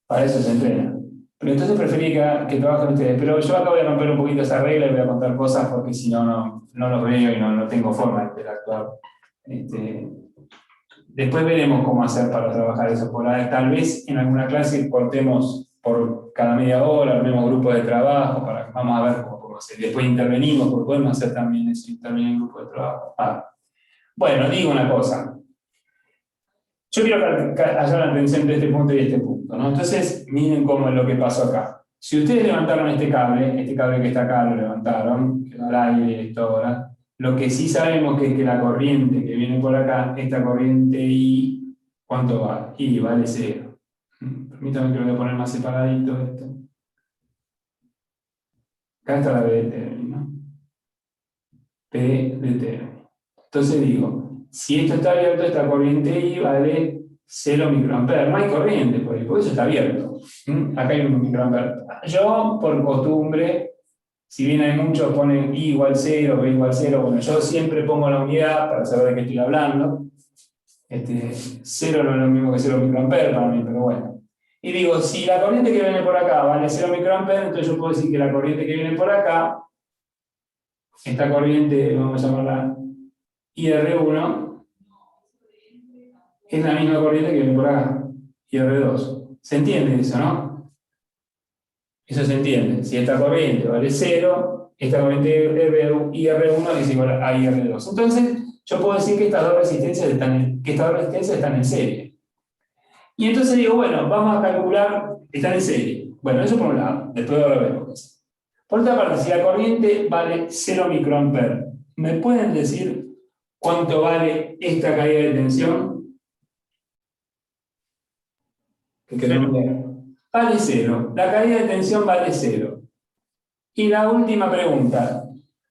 para eso se entrena. Pero entonces preferí que trabajen ustedes, pero yo acá voy a romper un poquito esa regla y voy a contar cosas porque si no, no los veo y no tengo forma de interactuar. Después veremos cómo hacer para trabajar eso. Tal vez en alguna clase cortemos por cada media hora, armemos grupos de trabajo, vamos a ver cómo después intervenimos, porque podemos hacer también eso, intervenir en grupo de trabajo. Bueno, digo una cosa. Yo quiero que haya la atención de este punto y este punto, ¿no? Entonces, miren cómo es lo que pasó acá. Si ustedes levantaron este cable que está acá lo levantaron, que va al aire esto ahora, lo que sí sabemos es que la corriente que viene por acá, esta corriente I, ¿cuánto vale? I vale 0. Permítanme que lo voy a poner más separadito esto. Acá está la B de Thevenin, ¿no? P de Thevenin. Entonces digo, si esto está abierto, esta corriente I vale 0 microamperes. No hay corriente por ahí, porque eso está abierto. Acá hay 1 microamper. Yo, por costumbre, si bien hay muchos ponen I igual 0, B igual 0, bueno, yo siempre pongo la unidad para saber de qué estoy hablando. 0 no es lo mismo que 0 microamperes para mí, pero bueno. Y digo, si la corriente que viene por acá vale 0 microamperes, entonces yo puedo decir que la corriente que viene por acá, esta corriente, vamos a llamarla IR1, es la misma corriente que viene por acá, IR2. ¿Se entiende eso, no? Eso se entiende. Si esta corriente vale 0, esta corriente IR1 es igual a IR2. Entonces, yo puedo decir que estas dos resistencias están en serie. Y entonces digo, bueno, vamos a calcular, están en serie. Bueno, eso por un lado, después ahora vemos. Por otra parte, si la corriente vale 0 microamperes, ¿me pueden decir cuánto vale esta caída de tensión? Vale 0. La caída de tensión vale 0. Y la última pregunta.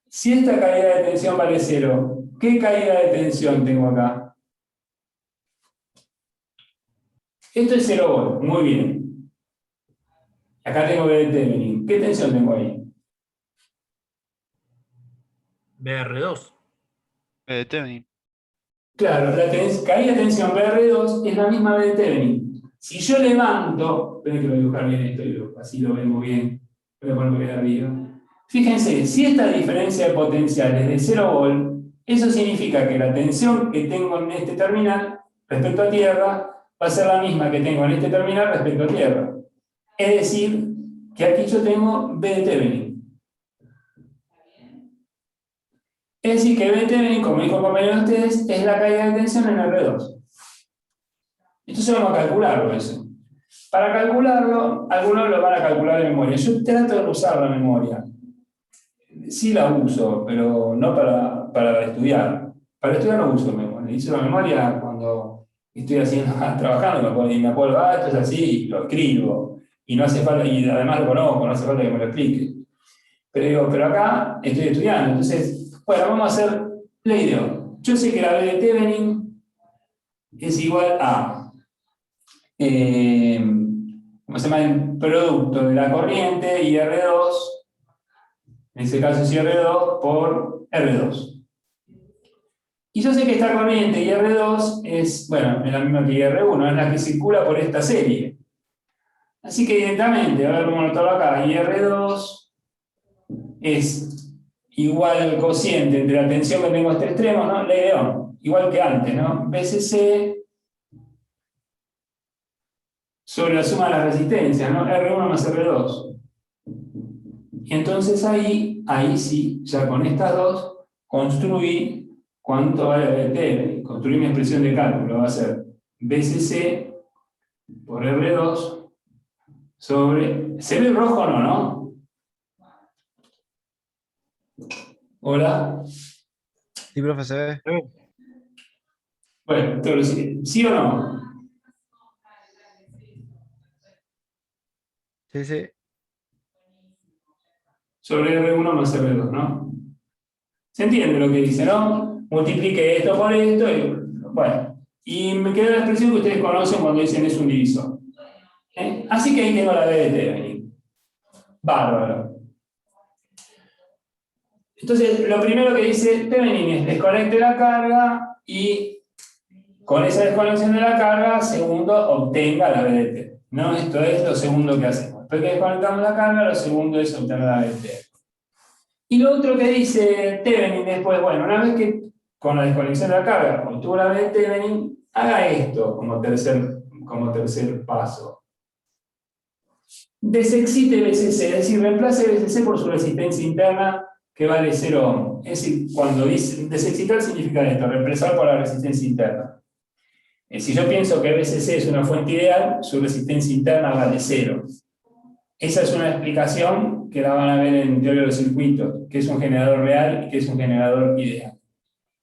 Si esta caída de tensión vale 0, ¿qué caída de tensión tengo acá? Esto es 0 volt. Muy bien. Acá tengo B de Thevenin. ¿Qué tensión tengo ahí? BR2. B de Thevenin. Claro, la caída de tensión BR2 es la misma B de Thevenin. Si yo levanto, esperen que lo voy a dibujar bien esto, así lo vemos bien. Voy a ponerlo bien arriba. Fíjense, si esta diferencia de potencial es de 0 volt, eso significa que la tensión que tengo en este terminal respecto a tierra va a ser la misma que tengo en este terminal respecto a tierra. Es decir, que aquí yo tengo B de Thevenin. Es decir, que B de Thevenin, como dijo el compañero de ustedes, es la caída de tensión en R2. Entonces vamos a calcularlo eso. Para calcularlo, algunos lo van a calcular de memoria. Yo trato de usar la memoria. Sí la uso, pero no para estudiar. Para estudiar no uso memoria. Uso la memoria cuando estoy trabajando y me acuerdo, esto es así, lo escribo. Y no hace falta, y además lo conozco, no hace falta que me lo explique. Pero acá estoy estudiando. Entonces, bueno, vamos a hacer la idea. Yo sé que la B de Thevenin es igual a ¿cómo se llama? El producto de la corriente IR2, en este caso es IR2 por R2. Y yo sé que esta corriente IR2 es, bueno, es la misma que IR1, es la que circula por esta serie. Así que directamente, a ver cómo lo tengo acá, IR2 es igual al cociente entre la tensión que tengo a este extremo, ¿no? León, igual que antes, ¿no? BCC sobre la suma de las resistencias, ¿no? R1 más R2. Y entonces ahí sí, ya con estas dos, construí cuánto vale B de Thevenin. Construí mi expresión de cálculo, va a ser BCC por R2 sobre... ¿Se ve rojo o no, no? ¿Hola? Sí, profe, se ve. Bueno, ¿sí o no? Sí, sí. Sobre R1 más R2, ¿no? ¿Se entiende lo que dice, no? Multiplique esto por esto y bueno. Y me queda la expresión que ustedes conocen cuando dicen es un divisor. Así que ahí tengo la B de Thevenin. Bárbaro. Entonces, lo primero que dice Thevenin es desconecte la carga y con esa desconexión de la carga, segundo, obtenga la B de Thevenin. ¿No? Esto es lo segundo que hacemos. Después que desconectamos la carga, lo segundo es obtener la B de Thevenin. Y lo otro que dice Thevenin después, bueno, una vez que con la desconexión de la carga obtuvo la B de Thevenin, haga esto como tercer paso. desexcite BCC, es decir, reemplace BCC por su resistencia interna que vale 0 ohm. Es decir, cuando dice desexcitar significa esto, reemplazar por la resistencia interna. Si yo pienso que BCC es una fuente ideal, su resistencia interna vale 0. Esa es una explicación que la van a ver en teoría de los circuitos, que es un generador real y que es un generador ideal.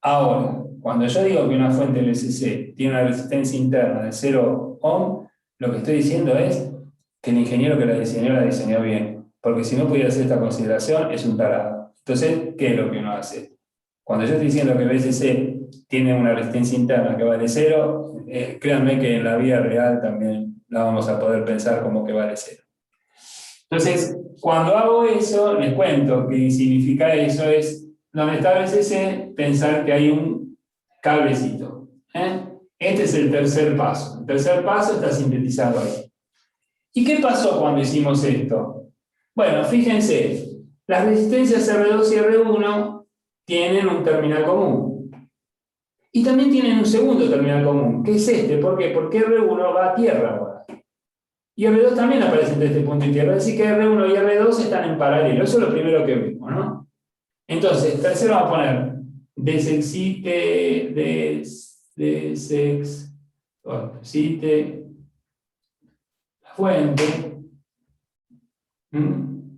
Ahora, cuando yo digo que una fuente BCC tiene una resistencia interna de 0 ohm, lo que estoy diciendo es que el ingeniero que la diseñó bien, porque si no pudiera hacer esta consideración es un tarado. Entonces, ¿qué es lo que uno hace? Cuando yo estoy diciendo que BCC tiene una resistencia interna que vale 0, créanme que en la vida real también la vamos a poder pensar como que vale 0. Entonces, cuando hago eso, les cuento que significa eso es, donde está BCC, pensar que hay un cablecito. Este es el tercer paso. El tercer paso está sintetizado ahí. ¿Y qué pasó cuando hicimos esto? Bueno, fíjense, las resistencias R2 y R1 tienen un terminal común. Y también tienen un segundo terminal común, que es este. ¿Por qué? Porque R1 va a tierra ahora. Y R2 también aparece entre este punto y tierra. Es decir, que R1 y R2 están en paralelo. Eso es lo primero que vimos, ¿no? Entonces, tercero vamos a poner desexcite la fuente,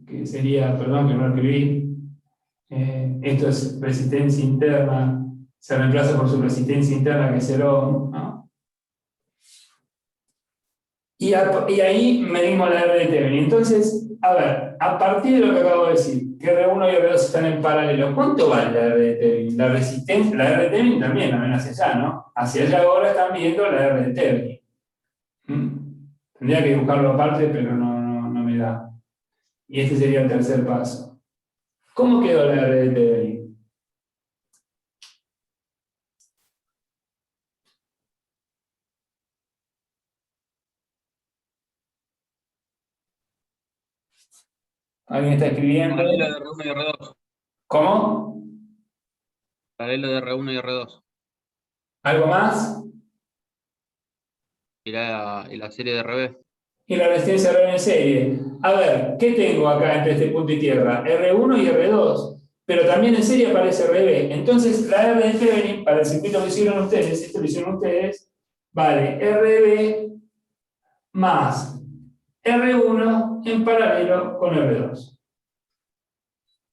que sería, perdón que no lo escribí, esto es resistencia interna, se reemplaza por su resistencia interna que es 0 ohm, ¿no? Y ahí medimos la R de Thevenin. Entonces, a ver, a partir de lo que acabo de decir, que R1 y R2 están en paralelo, ¿cuánto vale la R de Thevenin? La resistencia, la R de Thevenin también, también hacia allá, ¿no? Hacia allá ahora están viendo la R de Thevenin. Tendría que buscarlo aparte, pero no me da. Y este sería el tercer paso. ¿Cómo quedó la R de Thevenin? ¿Alguien está escribiendo? Paralelo de R1 y R2. ¿Cómo? Paralelo de R1 y R2. ¿Algo más? Y la serie de RB. Y la resistencia R en serie. A ver, ¿qué tengo acá entre este punto y tierra? R1 y R2. Pero también en serie aparece RB. Entonces, la R de Thevenin, para el circuito que hicieron ustedes, esto lo hicieron ustedes, vale RB más R1 en paralelo con R2.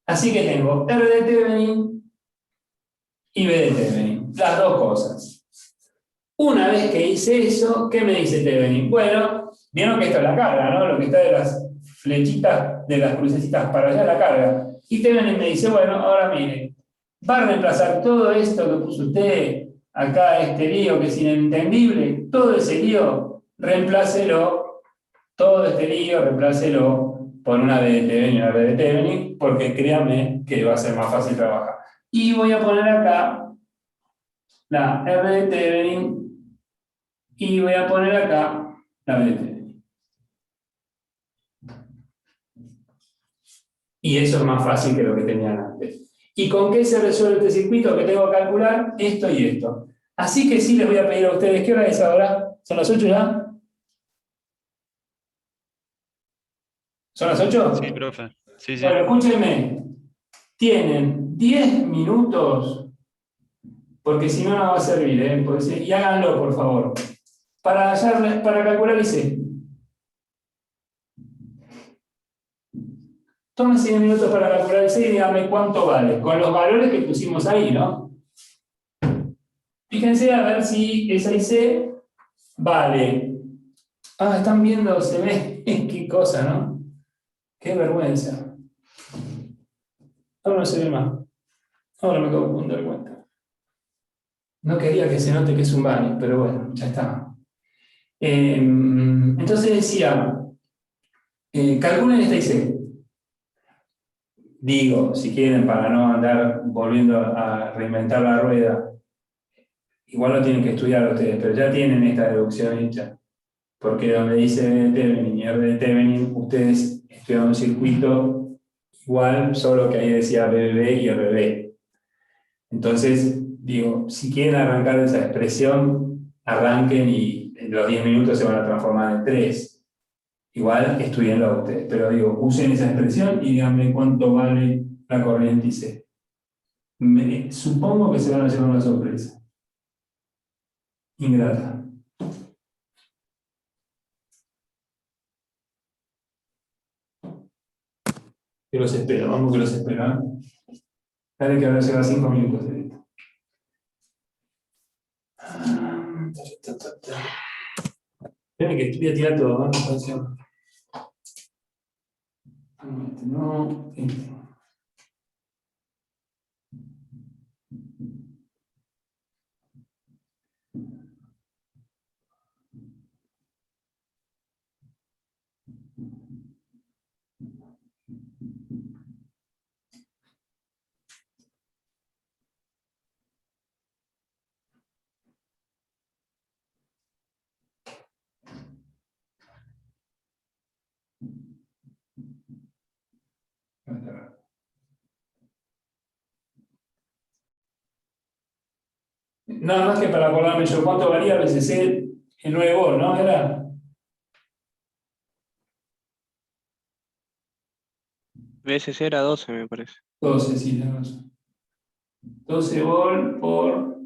Así que tengo R de Thevenin y B de Thevenin. Las dos cosas. Una vez que hice eso, ¿qué me dice Thevenin? Bueno, vieron que esto es la carga, ¿no? Lo que está de las flechitas, de las crucecitas para allá es la carga. Y Thevenin me dice, bueno, ahora mire, va a reemplazar todo esto que puso usted acá, este lío que es inentendible, todo ese lío, reemplácelo, todo este lío, reemplácelo por una de Thevenin y una de Thevenin, porque créanme que va a ser más fácil trabajar. Y voy a poner acá la R de Thevenin y voy a poner acá la B de Thevenin. Y eso es más fácil que lo que tenían antes. ¿Y con qué se resuelve este circuito? Que tengo que calcular esto y esto. Así que sí les voy a pedir a ustedes, ¿qué hora es ahora? ¿Son las 8 ya? ¿Son las 8? Sí, profe. Sí, sí. Bueno, escúchenme. Tienen 10 minutos, porque si no, no va a servir, y háganlo, por favor. Para calcular IC. Tómense 10 minutos para calcular IC y díganme cuánto vale, con los valores que pusimos ahí, ¿no? Fíjense a ver si esa IC vale. Ah, están viendo, se ve, qué cosa, ¿no? Qué vergüenza. Ahora no se ve más. Ahora me acabo de dar cuenta. No quería que se note que es un baño, pero bueno, ya está. Entonces decía, calculen esta IC. Digo, si quieren, para no andar volviendo a reinventar la rueda, igual lo tienen que estudiar ustedes, pero ya tienen esta deducción hecha. Porque donde dice B de Thevenin y R de Thevenin, ustedes estudian un circuito igual, solo que ahí decía BBB y RB. Entonces, digo, si quieren arrancar esa expresión, arranquen y en los 10 minutos se van a transformar en 3. Igual estudienlo ustedes, pero digo, usen esa expresión y díganme cuánto vale la corriente IC. Supongo que se van a llevar una sorpresa. Ingrata. Que los espero, vamos que los espero. Dale que ahora lleva 5 minutos de esto. Esperen que voy a tirar todo, ¿no? No, este. Nada más que para acordarme yo, ¿cuánto valía BCC el 9 volt, no? ¿Era? BSC era 12, me parece. 12, sí, tenés razón. 12 volt por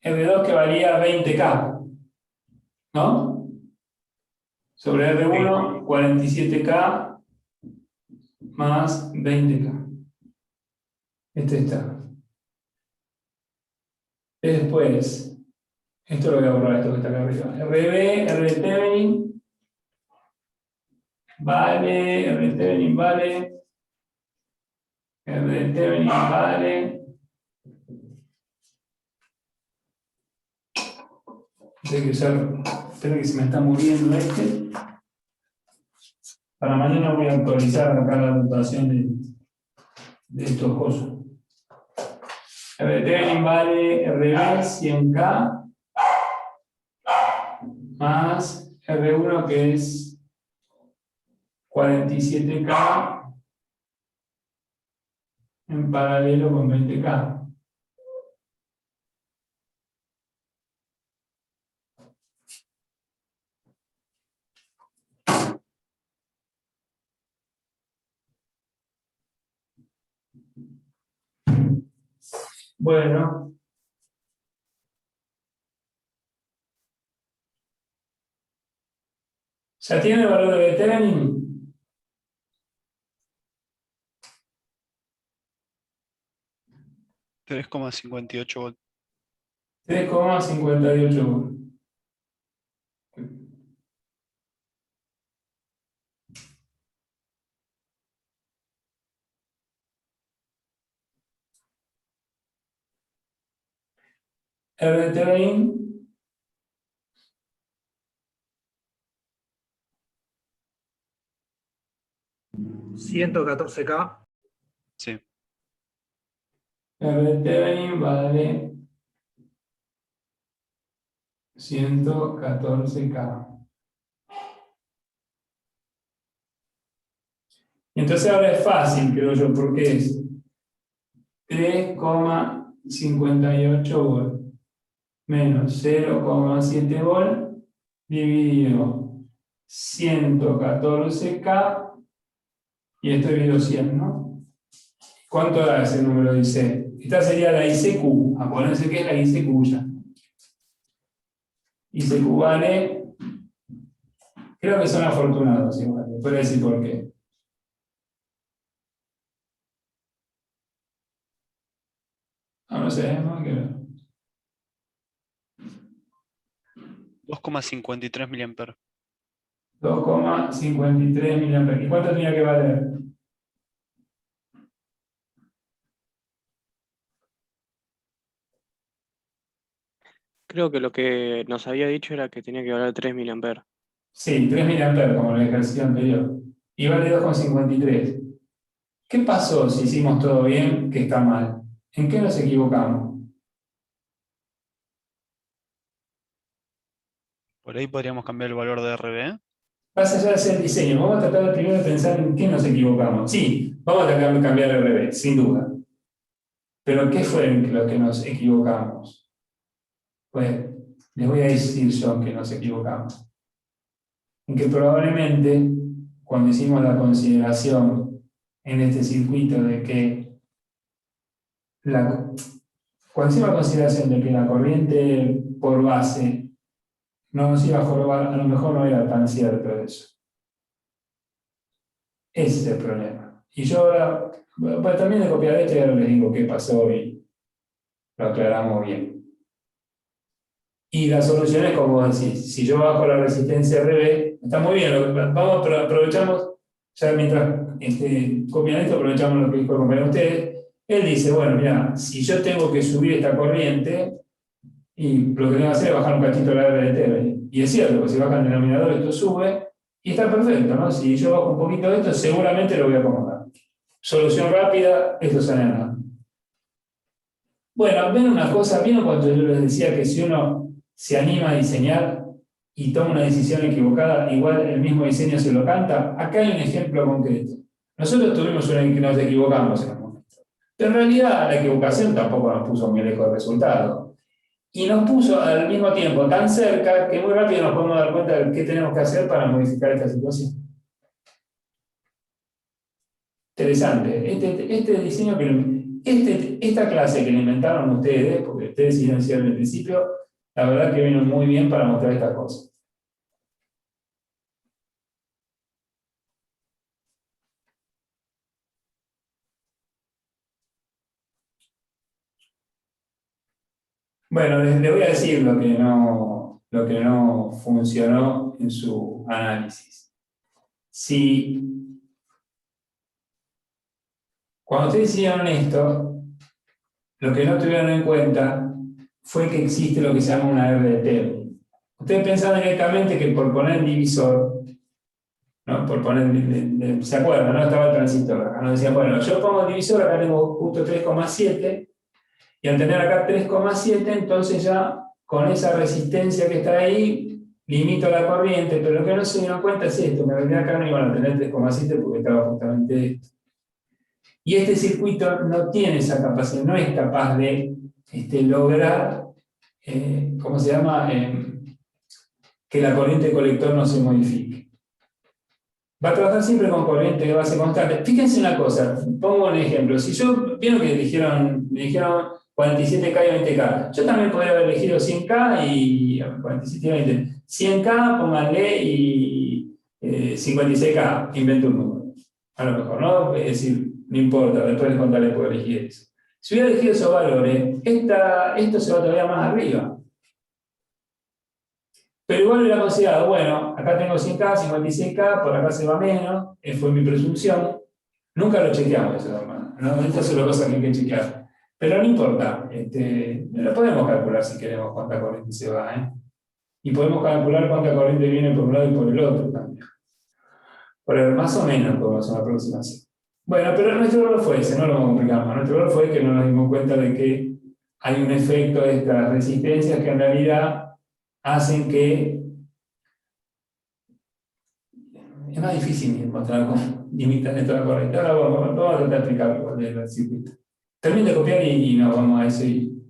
R2 que valía 20K, ¿no? Sobre R1, 47K más 20K. Este está. Después, esto lo voy a borrar, esto que está acá arriba. RB, RTevenin, vale, RTevenin vale, RTevenin vale. Tengo que usar, espero que se me está muriendo este. Para mañana voy a actualizar acá la anotación de estos cosas. RTevenin vale RB 100K más R1 que es 47K en paralelo con 20K. Bueno. ¿Ya tiene el valor de Thevenin? $3,58 volt. 3,58 volt. R de Thevenin 114K. Sí. R de Thevenin vale 114K. Y entonces ahora es fácil, creo yo, porque es 3,58 volt menos 0,7 volt dividido 114K y esto dividido 100, ¿no? ¿Cuánto da ese número de IC? Esta sería la ICQ. Acuérdense que es la ICQ ya. ICQ vale, creo que son afortunados igual, les voy a decir por qué. No sé, ¿no? 2,53 mA. 2,53 mA. ¿Y cuánto tenía que valer? Creo que lo que nos había dicho era que tenía que valer 3 mA. Sí, 3 mA como en el ejercicio anterior. Y vale 2,53. ¿Qué pasó si hicimos todo bien que está mal? ¿En qué nos equivocamos? Por ahí podríamos cambiar el valor de RB. Más allá de hacer el diseño, vamos a tratar primero de pensar en qué nos equivocamos. Sí, vamos a tratar de cambiar el revés, sin duda. Pero ¿qué fue en lo que nos equivocamos? Pues les voy a decir yo que nos equivocamos. en que probablemente cuando hicimos la consideración en este circuito de que cuando hicimos la consideración de que la corriente por base no nos iba a jorobar, a lo mejor no era tan cierto eso. Ese es el problema. Y yo ahora, bueno, también de copiar esto, ya les digo qué pasó y lo aclaramos bien. Y la solución es como decís, si yo bajo la resistencia RB, está muy bien, aprovechamos, ya mientras copian esto, aprovechamos lo que dijo el compañero de ustedes. Él dice, bueno, mira, si yo tengo que subir esta corriente, y lo que tengo que hacer es bajar un cachito la RBT. Y es cierto, porque si baja el denominador esto sube, y está perfecto, ¿no? Si yo bajo un poquito de esto, seguramente lo voy a acomodar. Solución rápida, esto sale a nada. Bueno, ven una cosa, ¿vieron cuando yo les decía que si uno se anima a diseñar y toma una decisión equivocada, igual el mismo diseño se lo canta? Acá hay un ejemplo concreto. Nosotros tuvimos una en que nos equivocamos en un momento. Pero en realidad la equivocación tampoco nos puso muy lejos del resultado. Y nos puso al mismo tiempo tan cerca que muy rápido nos podemos dar cuenta de qué tenemos que hacer para modificar esta situación. Interesante. Este diseño esta clase que le inventaron ustedes, porque ustedes hicieron en el principio, la verdad que vino muy bien para mostrar estas cosas. Bueno, les voy a decir lo que no funcionó en su análisis. Cuando ustedes hicieron esto, lo que no tuvieron en cuenta fue que existe lo que se llama una RDT. Ustedes pensaban directamente que por poner el divisor, ¿no? Por poner, ¿se acuerdan? ¿No? Estaba el transistor acá. Nos decían, bueno, yo pongo el divisor, acá tengo justo 3,7, y al tener acá 3,7, entonces ya con esa resistencia que está ahí, limito la corriente, pero lo que no se dieron cuenta es esto, que en realidad acá no iban a tener 3,7 porque estaba justamente esto. Y este circuito no tiene esa capacidad, no es capaz de lograr, ¿cómo se llama? Que la corriente de colector no se modifique. Va a trabajar siempre con corriente de base constante. Fíjense una cosa, pongo un ejemplo. Si yo, vieron que me dijeron 47K y 20K, yo también podría haber elegido 100K y 47 y 20. 100K, pónganle, y 56K, invento un número. A lo mejor, ¿no? Es decir, no importa, después de contarle puedo elegir eso. Si hubiera elegido esos valores, esto se va todavía más arriba. Pero igual hubiera considerado, bueno, acá tengo 100K, 56K, por acá se va menos, fue mi presunción. Nunca lo chequeamos eso, hermano. ¿No? Esta es una cosa que hay que chequear. Pero no importa, lo podemos calcular si queremos cuánta corriente se va, ¿eh? Y podemos calcular cuánta corriente viene por un lado y por el otro también. Más o menos podemos hacer una aproximación. Bueno, pero nuestro error fue ese, no lo complicamos. Nuestro error fue que no nos dimos cuenta de que hay un efecto de estas resistencias que en realidad hacen que es más difícil mostrar cómo limitan esto a la corriente. Ahora vamos a tratar de explicar cuál es el circuito. Termino de copiar y nos vamos a eso y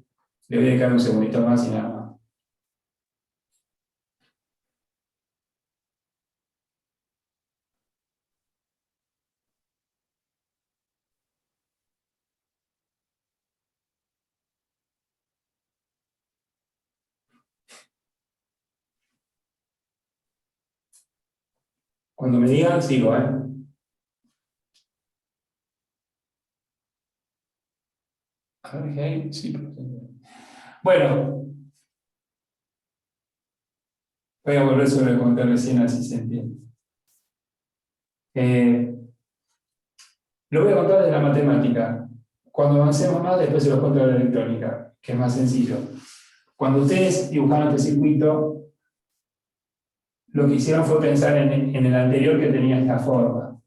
le voy a dejar un segundito más y nada más. Cuando me digan, sigo, ¿eh? A ver, ¿qué? Sí, bueno, voy a volver sobre el contar recién, así se entiende. Lo voy a contar desde la matemática. Cuando avancemos más, después se los cuento de la electrónica, que es más sencillo. Cuando ustedes dibujaron este circuito, lo que hicieron fue pensar en el anterior que tenía esta forma.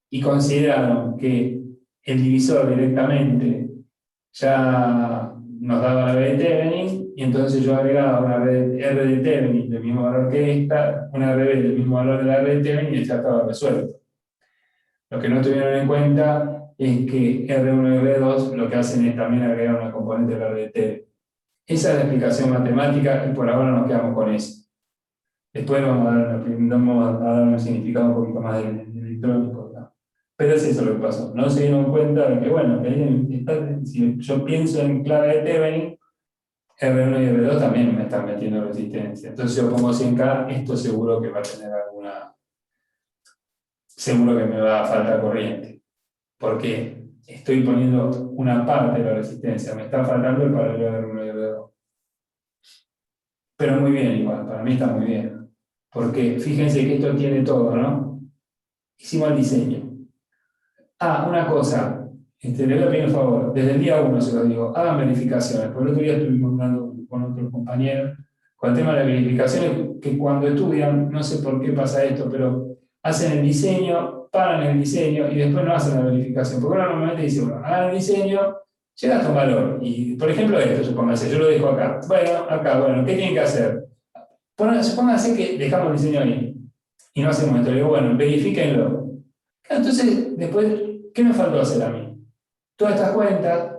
Y consideraron que el divisor directamente ya nos daba la RB de Thevenin, y entonces yo agregaba una R de Thevenin del mismo valor que esta, una RB del mismo valor de la R de Thevenin, y ya estaba resuelto. Lo que no tuvieron en cuenta es que R1 y R2 lo que hacen es también agregar una componente de la R de Thevenin. Esa es la explicación matemática y por ahora nos quedamos con eso. Después vamos a dar un significado un poquito más del electrónico, ¿no? Pero es eso lo que pasó. No se dieron cuenta de que, bueno, si yo pienso en clave de Thevenin, R1 y R2 también me están metiendo resistencia. Entonces yo pongo 100K, esto seguro que va a tener seguro que me va a faltar corriente. Porque estoy poniendo una parte de la resistencia, me está faltando el paralelo R1 y R2. Pero muy bien igual, para mí está muy bien. Porque fíjense que esto tiene todo, ¿no? Hicimos el diseño. Una cosa, les voy a pedir un favor, desde el día 1 se lo digo, hagan verificaciones. Por el otro día estuvimos hablando con otros compañeros con el tema de las verificaciones, que cuando estudian, no sé por qué pasa esto, pero hacen el diseño, paran el diseño y después no hacen la verificación. Porque uno normalmente dice, bueno, hagan el diseño, llega hasta un valor. Y, por ejemplo, esto, supóngase, yo lo dejo acá. Bueno, ¿qué tienen que hacer? Supóngase que dejamos el diseño ahí y no hacemos esto. Le digo, bueno, verifíquenlo. Entonces, después, ¿qué me faltó hacer a mí? Todas estas cuentas,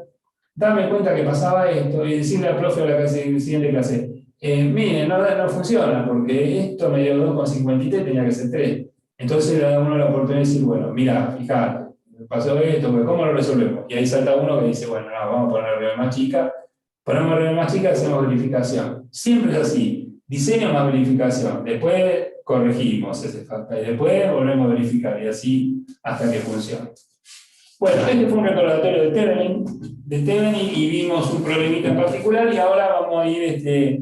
darme cuenta que pasaba esto y decirle al profe a la siguiente clase, miren, no funciona porque esto me dio 2,53, tenía que ser 3. Entonces le da uno la oportunidad de decir, bueno, mira, fíjate, me pasó esto, ¿cómo lo resolvemos? Y ahí salta uno que dice, bueno, no, vamos a poner R más chica, ponemos R más chica y hacemos verificación. Siempre es así, diseño más verificación, después corregimos ese falta y después volvemos a verificar y así hasta que funcione. Bueno, este fue un recordatorio de Thevenin y vimos un problemita en particular y ahora vamos a ir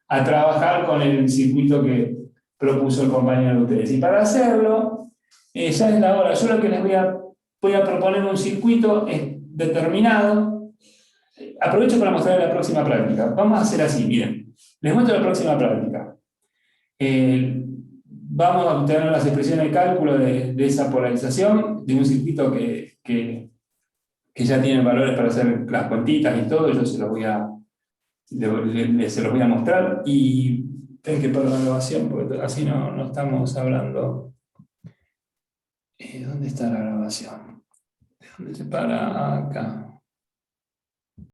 a trabajar con el circuito que propuso el compañero de ustedes. Y para hacerlo, ya es la hora. Yo lo que les voy a proponer un circuito determinado. Aprovecho para mostrar la próxima práctica. Vamos a hacer así, miren. Les muestro la próxima práctica. Vamos a obtener las expresiones de cálculo de esa polarización de un circuito que ya tiene valores para hacer las cuentitas y todo. Yo se los voy a mostrar y tengo que parar la grabación porque así no estamos hablando. ¿Dónde está la grabación? ¿De dónde se para? Acá.